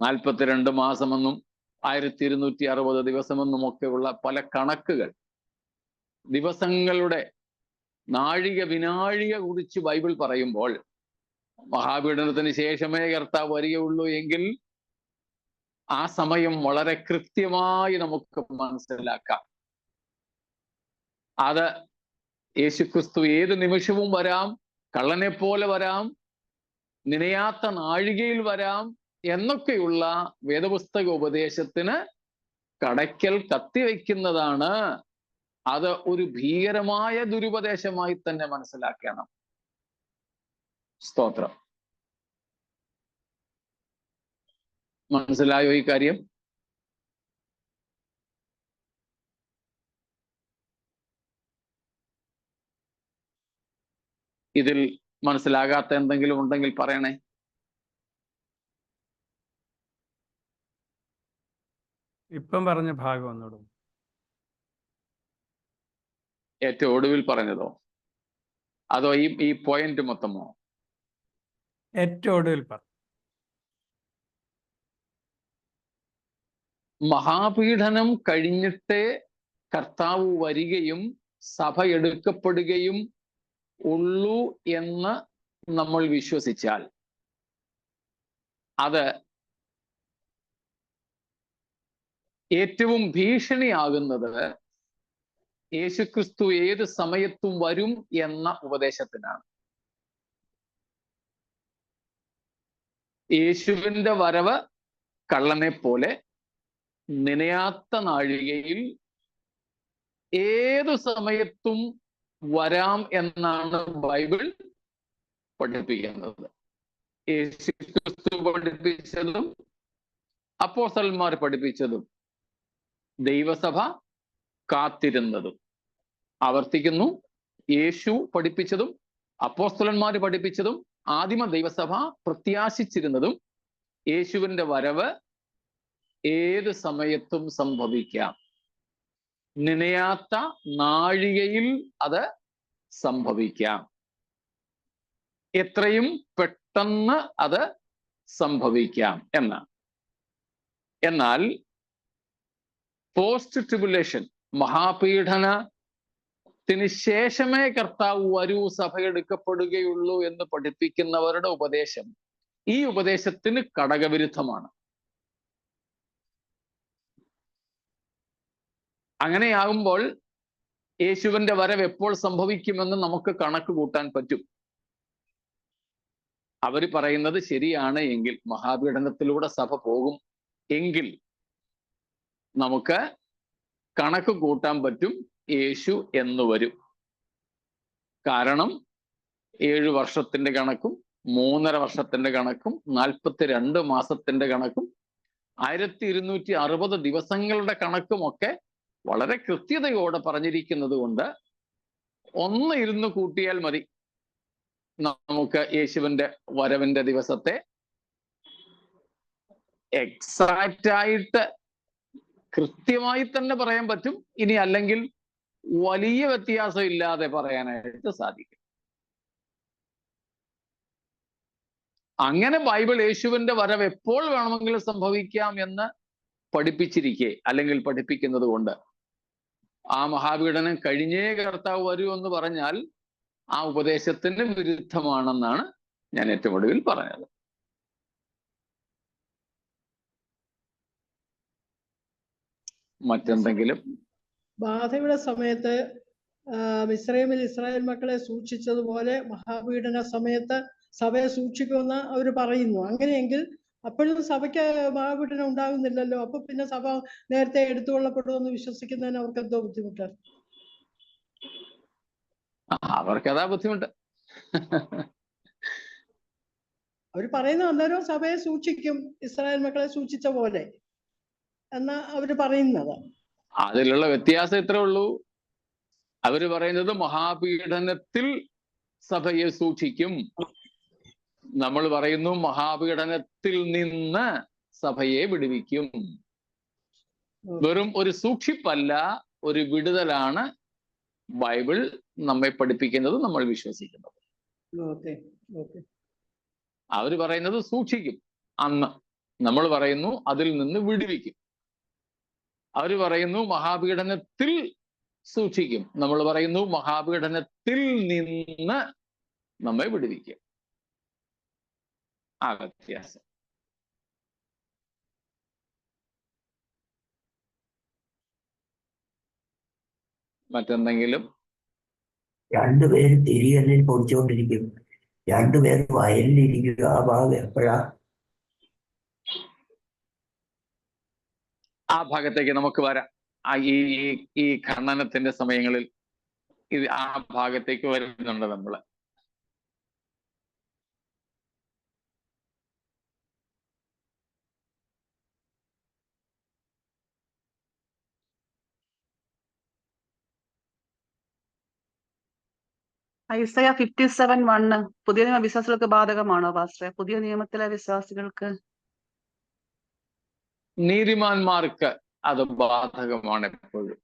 42 മാസമെന്നും 1260 ദിവസമെന്നും ഒക്കെയുള്ള പല കണക്കുകൾ, ദിവസങ്ങളുടെ നാഴിക വിനാഴിക കുറിച്ച് ബൈബിൾ പറയുമ്പോൾ മഹാപീഡനത്തിന് ശേഷമേ കർത്താവ് വരികയുള്ളൂ എങ്കിൽ ആ സമയം വളരെ കൃത്യമായി നമുക്ക് മനസ്സിലാക്കാം. അത് യേശുക്രിസ്തു ഏത് നിമിഷവും വരാം, കള്ളനെ പോലെ വരാം, നനയാത്ത നാഴികയിൽ വരാം എന്നൊക്കെയുള്ള വേദപുസ്തക ഉപദേശത്തിന് കടയ്ക്കൽ കത്തിവെക്കുന്നതാണ്. അത് ഒരു ഭീകരമായ ദുരുപദേശമായി തന്നെ മനസ്സിലാക്കണം. സ്തോത്രം. മനസ്സിലായോ ഈ കാര്യം? ഇതിൽ മനസ്സിലാകാത്ത എന്തെങ്കിലും ഉണ്ടെങ്കിൽ പറയണേ. ഇപ്പം പറഞ്ഞ ഭാഗം ഒന്നോടും. ഏറ്റവും ഒടുവിൽ പറഞ്ഞതോ അതോ ഈ പോയിന്റ് മൊത്തമോ? ഏറ്റവും ഒടുവിൽ പറഞ്ഞു. മഹാപീഡനം കഴിഞ്ഞിട്ട് കർത്താവ് വരികയും സഭ എടുക്കപ്പെടുകയും ഉള്ളൂ എന്ന് നമ്മൾ വിശ്വസിച്ചാൽ അത് ഏറ്റവും ഭീഷണിയാകുന്നത് യേശുക്രിസ്തു ഏത് സമയത്തും വരും എന്ന ഉപദേശത്തിനാണ്. യേശുവിൻ്റെ വരവ് കള്ളനെ പോലെ നനയാത്ത നാഴികയിൽ ഏതു സമയത്തും വരാം എന്നാണ് ബൈബിൾ പഠിപ്പിക്കുന്നത്. യേശുക്രിസ്തു പഠിപ്പിച്ചതും അപ്പോസ്തലന്മാർ പഠിപ്പിച്ചതും ദൈവസഭ കാത്തിരുന്നതും. ആവർത്തിക്കുന്നു, യേശു പഠിപ്പിച്ചതും അപ്പോസ്തലന്മാർ പഠിപ്പിച്ചതും ആദിമ ദൈവസഭ പ്രത്യാശിച്ചിരുന്നതും യേശുവിൻ്റെ വരവ് ഏത് സമയത്തും സംഭവിക്കാം. നനയാത്ത നാഴികയിൽ അത് സംഭവിക്കാം. എത്രയും പെട്ടെന്ന് അത് സംഭവിക്കാം എന്നാണ്. എന്നാൽ പോസ്റ്റ് ട്രിബുലേഷൻ, മഹാപീഡനത്തിന് ശേഷമേ കർത്താവ് വരൂ, സഭയെടുക്കപ്പെടുകയുള്ളൂ എന്ന് പഠിപ്പിക്കുന്നവരുടെ ഉപദേശം ഈ ഉപദേശത്തിന് കടകവിരുദ്ധമാണ്. അങ്ങനെയാകുമ്പോൾ യേശുവിൻ്റെ വരവ് എപ്പോൾ സംഭവിക്കുമെന്ന് നമുക്ക് കണക്ക് കൂട്ടാൻ പറ്റും. അവർ പറയുന്നത് ശരിയാണ് എങ്കിൽ, മഹാപീഡനത്തിലൂടെ സഭ പോകും എങ്കിൽ നമുക്ക് കണക്ക് കൂട്ടാൻ പറ്റും യേശു എന്ന് വരും. കാരണം 7 വർഷത്തിന്റെ കണക്കും 3.5 വർഷത്തിന്റെ കണക്കും 42 മാസത്തിന്റെ കണക്കും 1260 ദിവസങ്ങളുടെ കണക്കുമൊക്കെ വളരെ കൃത്യതയോടെ പറഞ്ഞിരിക്കുന്നത് കൊണ്ട് ഒന്ന് ഇരുന്ന് കൂട്ടിയാൽ മതി നമുക്ക് യേശുവിൻ്റെ വരവിൻ്റെ ദിവസത്തെ എക്സാക്റ്റ് ആയിട്ട് കൃത്യമായി തന്നെ പറയാൻ പറ്റും. ഇനി അല്ലെങ്കിൽ വലിയ വ്യത്യാസം ഇല്ലാതെ പറയാനായിട്ട് സാധിക്കും. അങ്ങനെ ബൈബിൾ യേശുവിൻ്റെ വരവ് എപ്പോൾ വേണമെങ്കിലും സംഭവിക്കാം എന്ന് പഠിപ്പിച്ചിരിക്കെ അല്ലെങ്കിൽ പഠിപ്പിക്കുന്നത് കൊണ്ട് ആ മഹാപീഡനം കഴിഞ്ഞേ കർത്താവ് വരൂ എന്ന് പറഞ്ഞാൽ ആ ഉപദേശത്തിന് വിരുദ്ധമാണെന്നാണ് ഞാൻ ഏറ്റവും ഒടുവിൽ പറഞ്ഞത്. മറ്റെന്തെങ്കിലും? ബാധയുടെ സമയത്ത് മിസ്രൈമിൽ ഇസ്രായേൽ മക്കളെ സൂക്ഷിച്ചതുപോലെ മഹാപീഡന സമയത്ത് സഭയെ സൂക്ഷിക്കുമെന്ന് അവർ പറയുന്നു. അങ്ങനെയെങ്കിൽ അപ്പോഴും സഭയ്ക്ക് മഹാപീഡനം ഉണ്ടാകുന്നില്ലല്ലോ. അപ്പൊ പിന്നെ സഭ നേരത്തെ എടുത്തുകൊള്ളപ്പെടുമെന്ന് വിശ്വസിക്കുന്നതിന് അവർക്ക് എന്തോ ബുദ്ധിമുട്ട്? അവർക്കതാ ബുദ്ധിമുട്ട്. അവർ പറയുന്ന അന്നേരം സഭയെ സൂക്ഷിക്കും, ഇസ്രായേൽ മക്കളെ സൂക്ഷിച്ച പോലെ എന്നാ അവര് പറയുന്നത്. അതിലുള്ള വ്യത്യാസം ഇത്രേ ഉള്ളൂ. അവര് പറയുന്നത് മഹാപീഡനത്തിൽ സഭയെ സൂക്ഷിക്കും, നമ്മൾ പറയുന്നു മഹാപീഡനത്തിൽ നിന്ന് സഭയെ വിടുവിക്കും. വെറും ഒരു സൂക്ഷിപ്പല്ല, ഒരു വിടുതലാണ് ബൈബിൾ നമ്മെ പഠിപ്പിക്കുന്നത്, നമ്മൾ വിശ്വസിക്കുന്നത്. അവര് പറയുന്നത് സൂക്ഷിക്കും അന്ന്, നമ്മൾ പറയുന്നു അതിൽ നിന്ന് വിടുവിക്കും. അവര് പറയുന്നു മഹാപീഡനത്തിൽ സൂക്ഷിക്കും, നമ്മൾ പറയുന്നു മഹാപീഡനത്തിൽ നിന്ന് നമ്മെ വിടുവിക്കും. ആ വ്യത്യാസം. മറ്റെന്തെങ്കിലും? രണ്ടുപേരും തിരികല്ലിൽ പൊടിച്ചുകൊണ്ടിരിക്കും, രണ്ടുപേരും വയലിലിരിക്കും. ആ ഭാഗം എപ്പോഴാ? ആ ഭാഗത്തേക്ക് നമുക്ക് വരാം. ഈ ഖണ്ഡനത്തിന്റെ സമയങ്ങളിൽ ആ ഭാഗത്തേക്ക് വരുന്നുണ്ട് നമ്മള്. ഐസയ 57:1 പുതിയ നിയമ വിശ്വാസികൾക്ക് ബാധകമാണോ പാസ്റ്ററെ? പുതിയ നിയമത്തിലെ വിശ്വാസികൾക്ക് നീതിമാന്മാർക്ക് അത് ബാധകമാണ് എപ്പോഴും.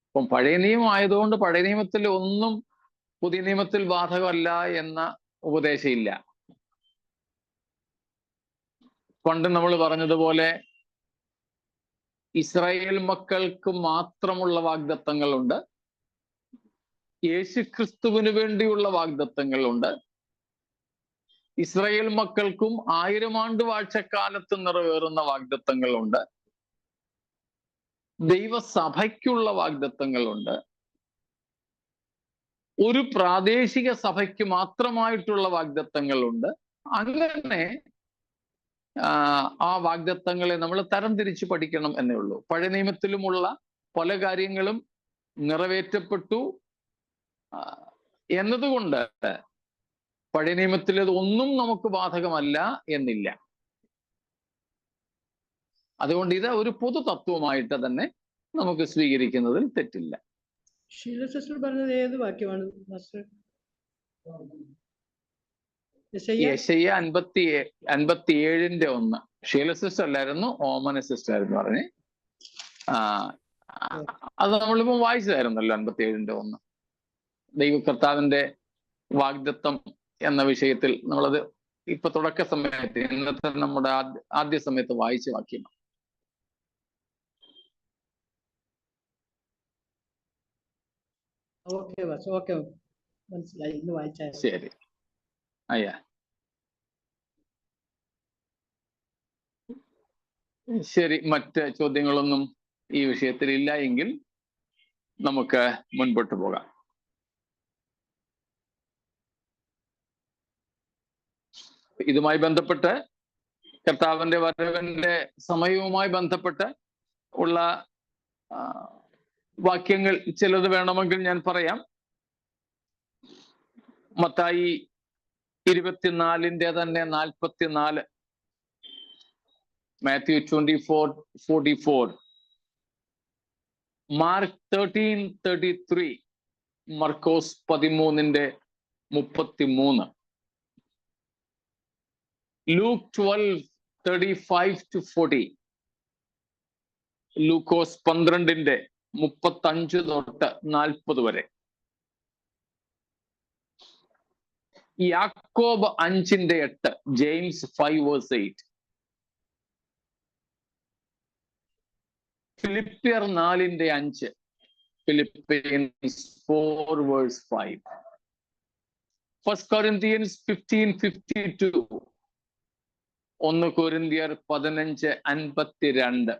അപ്പം പഴയ നിയമം ആയതുകൊണ്ട് പഴയ നിയമത്തിൽ ഒന്നും പുതിയ നിയമത്തിൽ ബാധകമല്ല എന്ന ഉപദേശം ഇല്ല. പണ്ട് നമ്മൾ പറഞ്ഞതുപോലെ ഇസ്രായേൽ മക്കൾക്ക് മാത്രമുള്ള വാഗ്ദത്തങ്ങളുണ്ട്, യേശുക്രിസ്തുവിന് വേണ്ടിയുള്ള വാഗ്ദത്തങ്ങളുണ്ട്, ഇസ്രായേൽ മക്കൾക്കും 1000 ആണ്ട് വാഴ്ചക്കാലത്ത് നിറവേറുന്ന വാഗ്ദത്തങ്ങളുണ്ട്, ദൈവസഭയ്ക്കുള്ള വാഗ്ദത്തങ്ങളുണ്ട്, ഒരു പ്രാദേശിക സഭയ്ക്ക് മാത്രമായിട്ടുള്ള വാഗ്ദത്തങ്ങളുണ്ട്. അങ്ങനെ ആ വാഗ്ദത്തങ്ങളെ നമ്മൾ തരംതിരിച്ച് പഠിക്കണം എന്നേ ഉള്ളൂ. പഴയ നിയമത്തിലുമുള്ള പല കാര്യങ്ങളും നിറവേറ്റപ്പെട്ടു എന്നതുകൊണ്ട് പഴയ നിയമത്തിൽ ഒന്നും നമുക്ക് ബാധകമല്ല എന്നില്ല. അതുകൊണ്ട് ഇത് ഒരു പൊതു തത്വമായിട്ട് തന്നെ നമുക്ക് സ്വീകരിക്കുന്നതിൽ തെറ്റില്ല. ഷീല സിസ്റ്റർ പറഞ്ഞത് ഏത് വാക്യമാണ് മാസ്റ്റർ? യെശയ്യ 57:1. ഷീല സിസ്റ്റർ അല്ലായിരുന്നു, ഓമന സിസ്റ്റർ ആയിരുന്നു പറഞ്ഞേ. അത് നമ്മളിപ്പോ വായിച്ചതായിരുന്നല്ലോ 57:1. ദൈവകർത്താവിന്റെ വാഗ്ദത്തം എന്ന വിഷയത്തിൽ നമ്മളത് ഇപ്പൊ തുടക്ക സമയത്ത് ഇന്നത്തെ നമ്മുടെ ആദ്യ സമയത്ത് വായിച്ച വാക്യമാണ്. ഓക്കെ മനസ്സിലായി, ഇന്ന് വായിച്ചാൽ ശരി. അയ്യാ ശരി, മറ്റ് ചോദ്യങ്ങളൊന്നും ഈ വിഷയത്തിൽ ഇല്ല എങ്കിൽ നമുക്ക് മുൻപോട്ട് പോകാം. ഇതുമായി ബന്ധപ്പെട്ട് കർത്താവിന്റെ വരവിന്റെ സമയവുമായി ബന്ധപ്പെട്ട് ഉള്ള വാക്യങ്ങൾ ചിലത് വേണമെങ്കിൽ ഞാൻ പറയാം. മത്തായി 24 തന്നെ 44, മാത്യു 24:44, മാർക്ക് 13:33, മർക്കോസ് 13:33, ലൂക്ക് 12:35-40, ലൂക്കോസ് 12:35-40 വരെ, യാക്കോബ് 5:8, ജെയിംസ് 5:8, ഫിലിപ്പിയർ 4:5, ഫിലിപ്പിയൻസ് 4:5, 1 Corinthians 15:52, 1 കൊരിന്ത്യർ 15:52,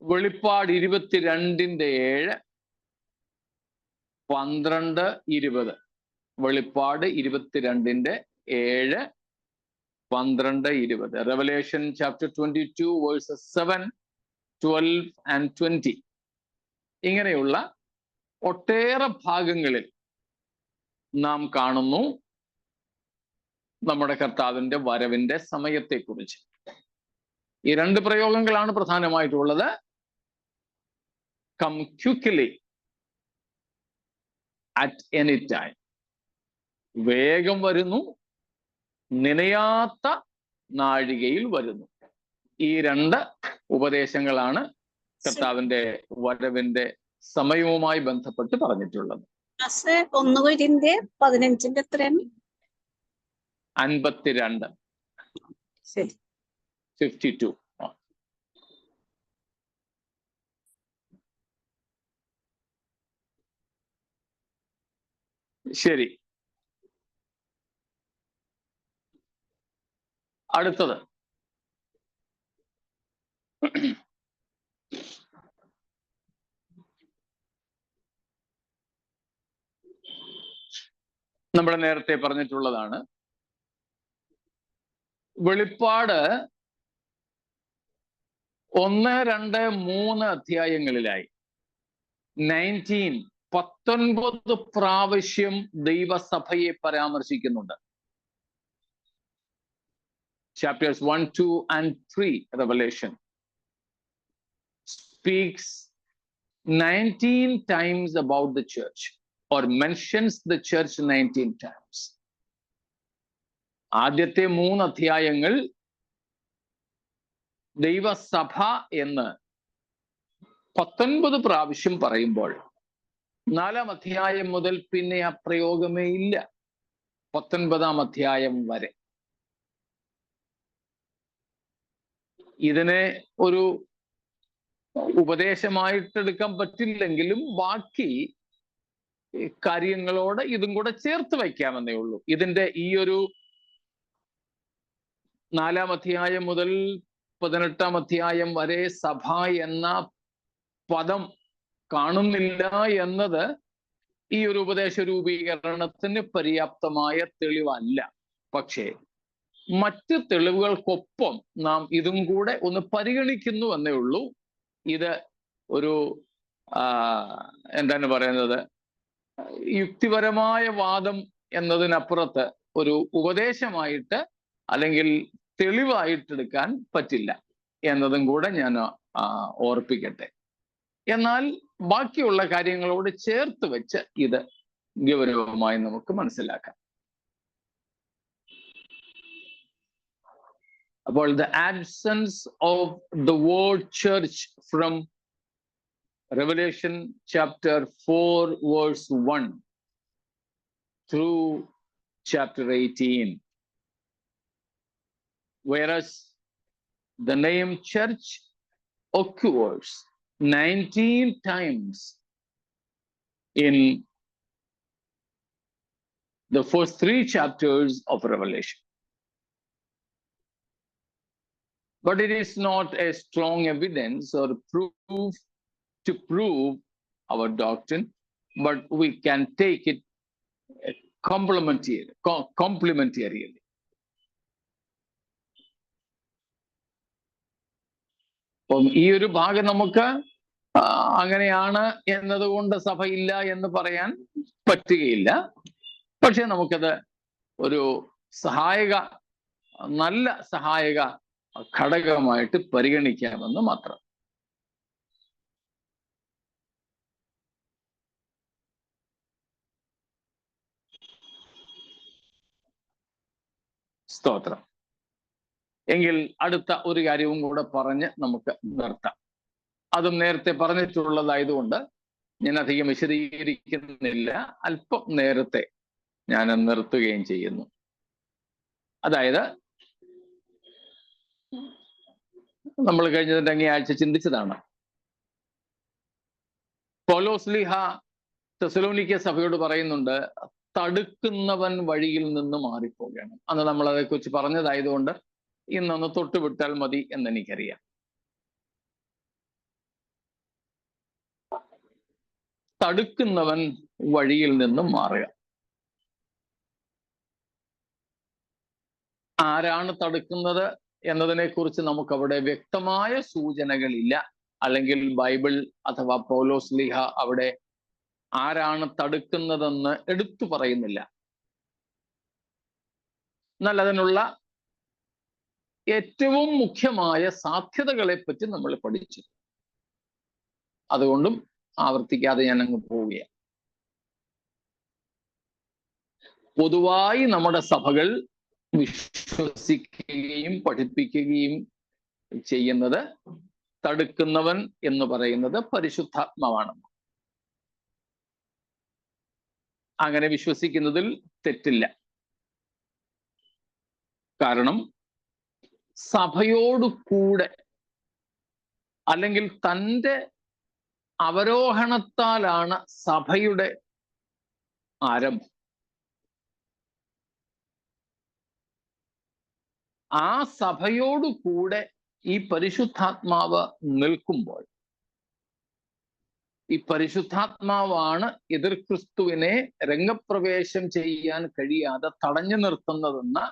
വെളിപ്പാട് 22:7, 12:20, വെളിപ്പാട് 22:7, 12:20, Revelation chapter 22 verses 7, 12 and 20. ഇങ്ങനെയുള്ള ഒട്ടേറെ ഭാഗങ്ങളിൽ നാം കാണുന്നു നമ്മുടെ കർത്താവിന്റെ വരവിന്റെ സമയത്തെക്കുറിച്ച്. ഈ രണ്ട് പ്രയോഗങ്ങളാണ് പ്രധാനമായിട്ടുള്ളത്. Come quickly, at any time, വേഗം വരുന്നു, നനയാത്ത നാഴികയിൽ വരുന്നു. ഈ രണ്ട് ഉപദേശങ്ങളാണ് കർത്താവിന്റെ വരവിന്റെ സമയവുമായി ബന്ധപ്പെട്ട് പറഞ്ഞിട്ടുള്ളത്. 1 കൊരിന്ത്യർ 15 എത്രയാണ്? 52. ശരി. 52. ശരി, അടുത്തത് നമ്മൾ നേരത്തെ പറഞ്ഞിട്ടുള്ളതാണ്. വെളിപ്പാട് 1, 2, 3 അധ്യായങ്ങളിലായി 19 പ്രാവശ്യം ദൈവസഭയെ പരാമർശിക്കുന്നുണ്ട്. Chapters 1, 2, and 3 Revelation speaks 19 times about the church, or mentions the church 19 times. ആദ്യത്തെ 3 അധ്യായങ്ങൾ ദൈവസഭ എന്ന് 19 പ്രാവശ്യം പറയുമ്പോൾ 4-ാം അധ്യായം മുതൽ പിന്നെ ആ പ്രയോഗമേ ഇല്ല, 19-ാം അധ്യായം വരെ. ഇതിനെ ഒരു ഉപദേശമായിട്ടെടുക്കാൻ പറ്റില്ലെങ്കിലും ബാക്കി കാര്യങ്ങളോട് ഇതും കൂടെ ചേർത്ത് വയ്ക്കാമെന്നേ ഉള്ളൂ. ഇതിന്റെ ഈ ഒരു 4-ാം അധ്യായം മുതൽ 18-ാം അധ്യായം വരെ സഭ എന്ന പദം കാണുന്നില്ല എന്നത് ഈ ഒരു ഉപദേശ രൂപീകരണത്തിന് പര്യാപ്തമായ തെളിവല്ല. പക്ഷേ മറ്റ് തെളിവുകൾക്കൊപ്പം നാം ഇതും കൂടെ ഒന്ന് പരിഗണിക്കുന്നു എന്നേ ഉള്ളൂ. ഇത് ഒരു എന്താണ് പറയുന്നത്, യുക്തിപരമായ വാദം എന്നതിനപ്പുറത്ത് ഒരു ഉപദേശമായിട്ട് അല്ലെങ്കിൽ തെളിവായിട്ടെടുക്കാൻ പറ്റില്ല എന്നതും കൂടെ ഞാൻ ഓർപ്പിക്കട്ടെ. എന്നാൽ ബാക്കിയുള്ള കാര്യങ്ങളോട് ചേർത്ത് വെച്ച് ഇത് ഗൗരവമായി നമുക്ക് മനസ്സിലാക്കാം. അപ്പോൾ the absence of the word church from Revelation chapter 4 verse 1 through chapter 18, whereas the name church occurs 19 times in the first 3 chapters of Revelation. But it is not a strong evidence or proof to prove our doctrine, but we can take it complementarily. അപ്പം ഈ ഒരു ഭാഗം നമുക്ക് അങ്ങനെയാണ് എന്നതുകൊണ്ട് സഭയില്ല എന്ന് പറയാൻ പറ്റുകയില്ല. പക്ഷെ നമുക്കത് ഒരു നല്ല സഹായക ഘടകമായിട്ട് പരിഗണിക്കാമെന്ന് മാത്രം. സ്തോത്രം. എങ്കിൽ അടുത്ത ഒരു കാര്യവും കൂടെ പറഞ്ഞ് നമുക്ക് നിർത്താം. അതും നേരത്തെ പറഞ്ഞിട്ടുള്ളതായതുകൊണ്ട് ഞാൻ അധികം വിശദീകരിക്കുന്നില്ല. അല്പം നേരത്തെ ഞാൻ നിർത്തുകയും ചെയ്യുന്നു. അതായത് നമ്മൾ കഴിഞ്ഞതിന്റെ അങ്ങേയാഴ്ച ചിന്തിച്ചതാണ്. പൗലോസ്ലീഹ തെസലോനിക്ക സഭയോട് പറയുന്നുണ്ട്, തടുക്കുന്നവൻ വഴിയിൽ നിന്ന് മാറിപ്പോകണം. അന്ന് നമ്മൾ അതേക്കുറിച്ച് പറഞ്ഞതായതുകൊണ്ട് ഇന്നൊന്ന് തൊട്ടുവിട്ടാൽ മതി എന്നെനിക്കറിയാം. തടുക്കുന്നവൻ വഴിയിൽ നിന്നും മാറുക. ആരാണ് തടുക്കുന്നത് എന്നതിനെ കുറിച്ച് നമുക്കവിടെ വ്യക്തമായ സൂചനകളില്ല. അല്ലെങ്കിൽ ബൈബിൾ അഥവാ പൗലോസ്ലീഹ അവിടെ ആരാണ് തടുക്കുന്നതെന്ന് എടുത്തു പറയുന്നില്ല. എന്നാൽ അതിനുള്ള ഏറ്റവും മുഖ്യമായ സാധ്യതകളെ പറ്റി നമ്മൾ പഠിച്ചു. അതുകൊണ്ടും ആവർത്തിക്കാതെ ഞാൻ അങ്ങ് പോവുകയാണ്. പൊതുവായി നമ്മുടെ സഭകൾ വിശ്വസിക്കുകയും പഠിപ്പിക്കുകയും ചെയ്യുന്നത് തടുക്കുന്നവൻ എന്ന് പറയുന്നത് പരിശുദ്ധാത്മാവാണ്. അങ്ങനെ വിശ്വസിക്കുന്നതിൽ തെറ്റില്ല. കാരണം സഭയോട് കൂടെ അല്ലെങ്കിൽ തൻ്റെ അവരോഹണത്താലാണ് സഭയുടെ ആരംഭം. ആ സഭയോടു കൂടെ ഈ പരിശുദ്ധാത്മാവ് നിൽക്കുമ്പോൾ ഈ പരിശുദ്ധാത്മാവാണ് എതിർ ക്രിസ്തുവിനെ രംഗപ്രവേശം ചെയ്യാൻ കഴിയാതെ തടഞ്ഞു നിർത്തുന്നതെന്ന്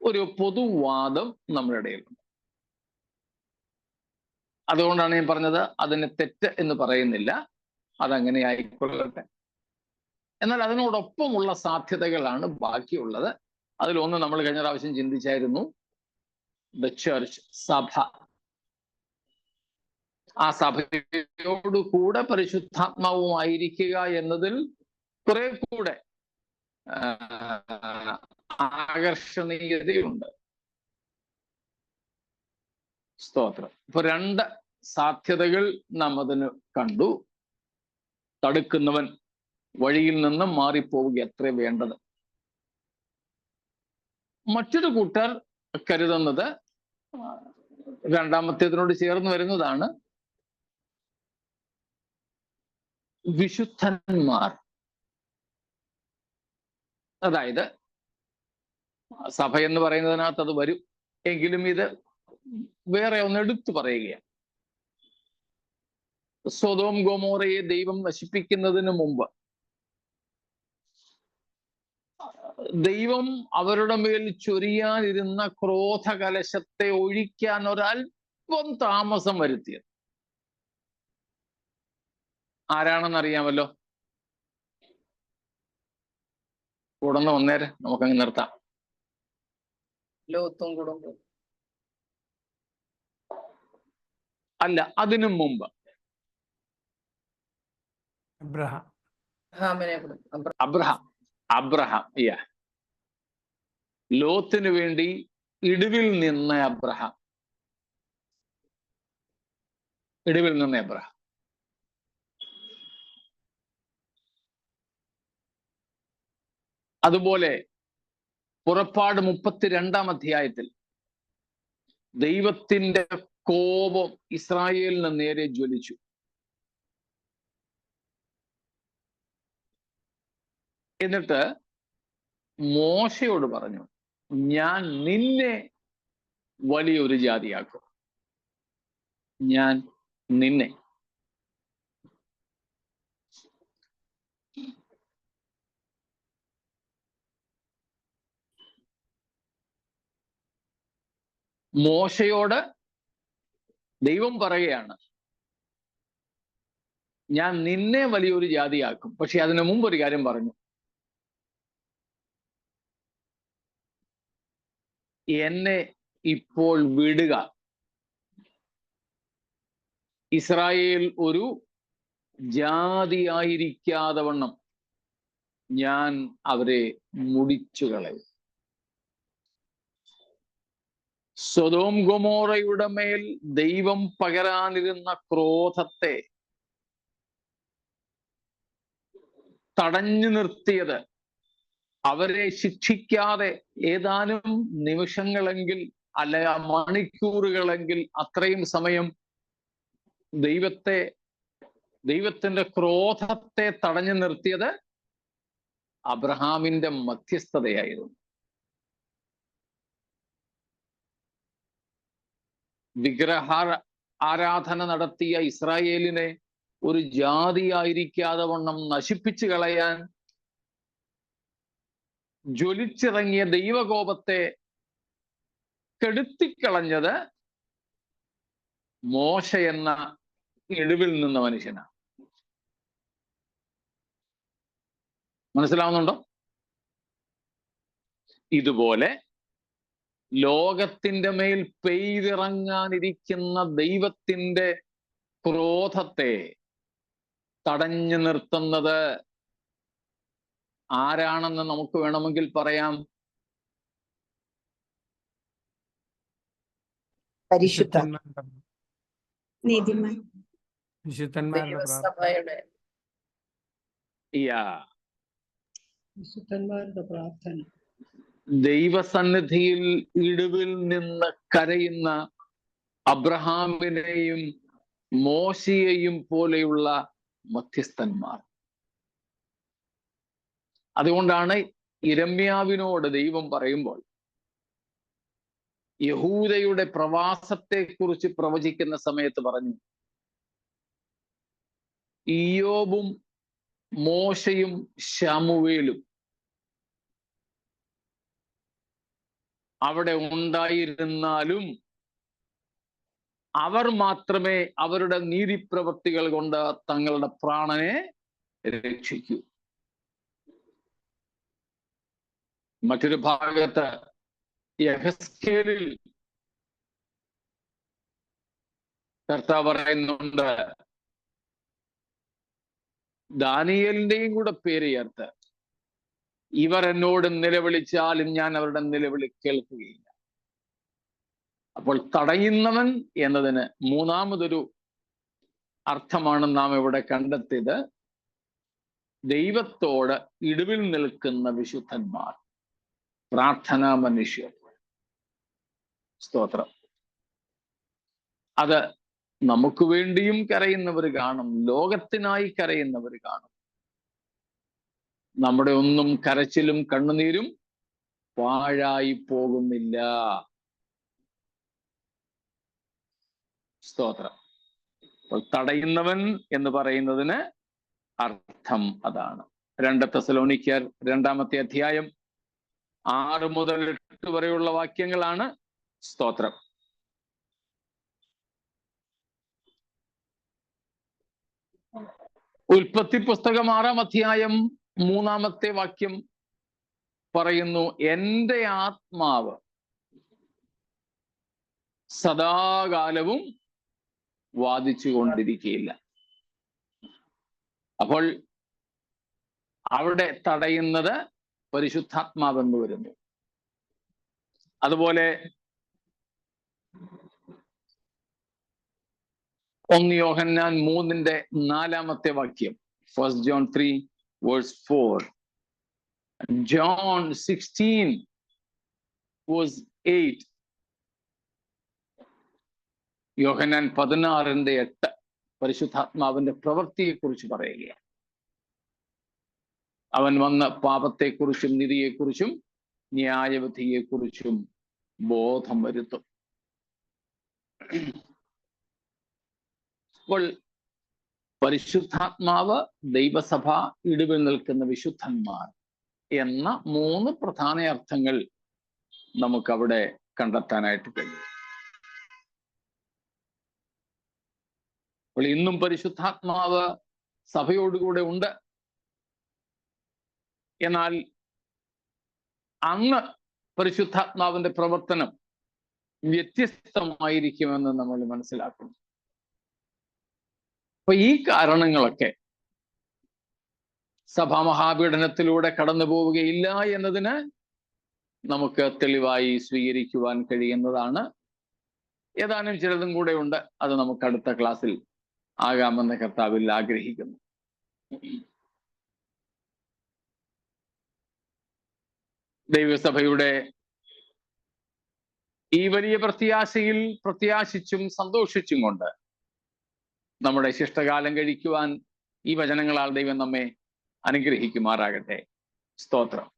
ഒരു പൊതുവാദം നമ്മുടെ ഇടയിലുണ്ട്. അതുകൊണ്ടാണ് ഞാൻ പറഞ്ഞത് അതിനെ തെറ്റ് എന്ന് പറയുന്നില്ല, അതങ്ങനെ ആയിക്കൊള്ളട്ടെ. എന്നാൽ അതിനോടൊപ്പമുള്ള സാധ്യതകളാണ് ബാക്കിയുള്ളത്. അതിലൊന്ന് നമ്മൾ കഴിഞ്ഞ പ്രാവശ്യം ചിന്തിച്ചായിരുന്നു, ദ ചർച്ച്, സഭ. ആ സഭയോടുകൂടെ പരിശുദ്ധാത്മാവുമായിരിക്കുക എന്നതിൽ കുറെ കൂടെ ആകർഷണീയതയുണ്ട്. സ്തോത്രം. ഇപ്പൊ രണ്ട് സാധ്യതകൾ നാം അതിന് കണ്ടു. തടുക്കുന്നവൻ വഴിയിൽ നിന്നും മാറിപ്പോവുക അത്ര വേണ്ടത്. മറ്റൊരു കൂട്ടർ കരുതുന്നത് രണ്ടാമത്തേതിനോട് ചേർന്ന് വരുന്നതാണ്, വിശുദ്ധന്മാർ. അതായത് സഭ എന്ന് പറയുന്നതിനകത്ത് അത് വരും, എങ്കിലും ഇത് വേറെ ഒന്ന് എടുത്തു പറയുകയാണ്. സൊദോം ഗൊമോറയെ ദൈവം നശിപ്പിക്കുന്നതിന് മുമ്പ് ദൈവം അവരുടെ മേൽ ചൊരിയാനിരുന്ന ക്രോധകലശത്തെ ഒഴിക്കാൻ ഒരല്പം താമസം വരുത്തിയത് ആരാണെന്നറിയാമല്ലോ? ഉടനെ വന്നേരെ, നമുക്കങ്ങ് നിർത്താം. ലോത്തും കുടുംബം അല്ല, അതിനു മുമ്പ് അബ്രഹാം. ലോത്തിന് വേണ്ടി ഇടിവിൽ നിന്ന അബ്രഹാം. അതുപോലെ പുറപ്പാട് 32-ാം അധ്യായത്തിൽ ദൈവത്തിന്റെ കോപം ഇസ്രായേലിന് നേരെ ജ്വലിച്ചു. എന്നിട്ട് മോശയോട് പറഞ്ഞു, ഞാൻ നിന്നെ വലിയൊരു ജാതിയാക്കും. ഞാൻ നിന്നെ. മോശയോട് ദൈവം പറയുകയാണ്, ഞാൻ നിന്നെ വലിയൊരു ജാതിയാക്കും. പക്ഷെ അതിനു മുമ്പ് ഒരു കാര്യം പറഞ്ഞു, എന്നെ ഇപ്പോൾ വിടുക. ഇസ്രായേൽ ഒരു ജാതിയായിരിക്കാതെ വണ്ണം ഞാൻ അവരെ മുടിച്ചു കളയും. സൊദോം ഗൊമോറയുടെ മേൽ ദൈവം പകരാനിരുന്ന ക്രോധത്തെ തടഞ്ഞു നിർത്തിയത്, അവരെ ശിക്ഷിക്കാതെ ഏതാനും നിമിഷങ്ങളെങ്കിൽ അല്ല മണിക്കൂറുകളെങ്കിൽ അത്രയും സമയം ദൈവത്തിന്റെ ക്രോധത്തെ തടഞ്ഞു നിർത്തിയത് അബ്രഹാമിന്റെ മധ്യസ്ഥതയായിരുന്നു. വിഗ്രഹ ആരാധന നടത്തിയ ഇസ്രായേലിനെ ഒരു ജാതിയായിരിക്കാതെ വണ്ണം നശിപ്പിച്ചു കളയാൻ ജ്വലിച്ചിറങ്ങിയ ദൈവകോപത്തെ കെടുത്തിക്കളഞ്ഞത് മോശ എന്ന ഇടിവിൽ നിന്ന മനുഷ്യനാണ്. മനസ്സിലാവുന്നുണ്ടോ? ഇതുപോലെ ലോകത്തിന്റെ മേൽ പെയ്തിറങ്ങാനിരിക്കുന്ന ദൈവത്തിന്റെ ക്രോധത്തെ തടഞ്ഞു നിർത്തുന്നത് ആരാണെന്ന് നമുക്ക് വേണമെങ്കിൽ പറയാം, വിശുദ്ധന്മാരുടെ പ്രാർത്ഥന. ദൈവസന്നിധിയിൽ ഇടിവിൽ നിന്ന് കരയുന്ന അബ്രഹാമിനെയും മോശയെയും പോലെയുള്ള മധ്യസ്ഥന്മാർ. അതുകൊണ്ടാണ് യിരെമ്യാവിനോട് ദൈവം പറയുമ്പോൾ യഹൂദയുടെ പ്രവാസത്തെക്കുറിച്ച് പ്രവചിക്കുന്ന സമയത്ത് പറഞ്ഞു, ഇയ്യോബും മോശയും ശമൂവേലും അവിടെ ഉണ്ടായിരുന്നാലും അവർ മാത്രമേ അവരുടെ നീതിപ്രവൃത്തികൾ കൊണ്ട് തങ്ങളുടെ പ്രാണനെ രക്ഷിക്കൂ. മറ്റൊരു ഭാഗത്ത് യെഹെസ്കേലിൽ കർത്താവ് പറയുന്നുണ്ട്, ദാനിയേലിന്റെയും കൂടെ പേര് ചേർത്ത്, ഇവർ എന്നോട് നിലവിളിച്ചാലും ഞാൻ അവരുടെ നിലവിളി കേൾക്കുകയില്ല. അപ്പോൾ തടയുന്നവൻ എന്നതിന് മൂന്നാമതൊരു അർത്ഥമാണ് നാം ഇവിടെ കണ്ടെത്തിയത്. ദൈവത്തോട് ഇടിവിൽ നിൽക്കുന്ന വിശുദ്ധന്മാർ, പ്രാർത്ഥനാ മനുഷ്യർ. സ്തോത്രം. അത് നമുക്ക് വേണ്ടിയും കരയുന്നവർ കാണും, ലോകത്തിനായി കരയുന്നവർ കാണും. നമ്മുടെ ഒന്നും കരച്ചിലും കണ്ണുനീരും പാഴായി പോകുന്നില്ല. സ്തോത്രം. അപ്പോൾ തടയുന്നവൻ എന്ന് പറയുന്നതിന് അർത്ഥം അതാണ്. 2 തെസ്സലോനിക്കർ 2-ാമത്തെ അധ്യായം 6 മുതൽ 8 വരെയുള്ള വാക്യങ്ങളാണ്. സ്തോത്രം. ഉൽപ്പത്തി പുസ്തകം 6-ാം അധ്യായം 3-ാമത്തെ വാക്യം പറയുന്നു, എൻ്റെ ആത്മാവ് സദാകാലവും വാദിച്ചു കൊണ്ടിരിക്കുകയില്ല. അപ്പോൾ അവിടെ തടയുന്നത് പരിശുദ്ധാത്മാവെന്ന് വരുന്നു. അതുപോലെ 1 യോഹന്നാൻ 3-ന്റെ 4-ാമത്തെ വാക്യം, 1 John 3:4, John 16:8, യോഹന്നാൻ 16:8 പരിശുദ്ധാത്മാവിന്റെ പ്രവൃത്തിയെക്കുറിച്ച് പറയുകയാണ്. അവൻ വന്ന് പാപത്തെക്കുറിച്ചും നീതിയെക്കുറിച്ചും ന്യായവിധിയെക്കുറിച്ചും ബോധം വരുത്തും. അപ്പോൾ പരിശുദ്ധാത്മാവ്, ദൈവസഭ, ഇടിവിൽ നിൽക്കുന്ന വിശുദ്ധന്മാർ എന്ന 3 പ്രധാന അർത്ഥങ്ങൾ നമുക്കവിടെ കണ്ടെത്താനായിട്ട് കഴിയും. അപ്പോൾ ഇന്നും പരിശുദ്ധാത്മാവ് സഭയോടുകൂടെ ഉണ്ട്. എന്നാൽ അന്ന് പരിശുദ്ധാത്മാവിന്റെ പ്രവർത്തനം വ്യത്യസ്തമായിരിക്കുമെന്ന് നമ്മൾ മനസ്സിലാക്കുന്നു. അപ്പൊ ഈ കാരണങ്ങളൊക്കെ സഭാമഹാപീഡനത്തിലൂടെ കടന്നു പോവുകയില്ല എന്നതിന് നമുക്ക് തെളിവായി സ്വീകരിക്കുവാൻ കഴിയുന്നതാണ്. ഏതാനും ചിലതും കൂടെ ഉണ്ട്. അത് നമുക്ക് അടുത്ത ക്ലാസ്സിൽ ആകാമെന്ന് കർത്താവിൽ ആഗ്രഹിക്കുന്നു. ദൈവസഭയുടെ ഈ വലിയ പ്രത്യാശയിൽ പ്രത്യാശിച്ചും സന്തോഷിച്ചും കൊണ്ട് നമ്മുടെ ശിഷ്ടകാലം കഴിക്കുവാൻ ഈ വചനങ്ങളാൽ ദൈവം നമ്മെ അനുഗ്രഹിക്കുമാറാകട്ടെ. സ്തോത്രം.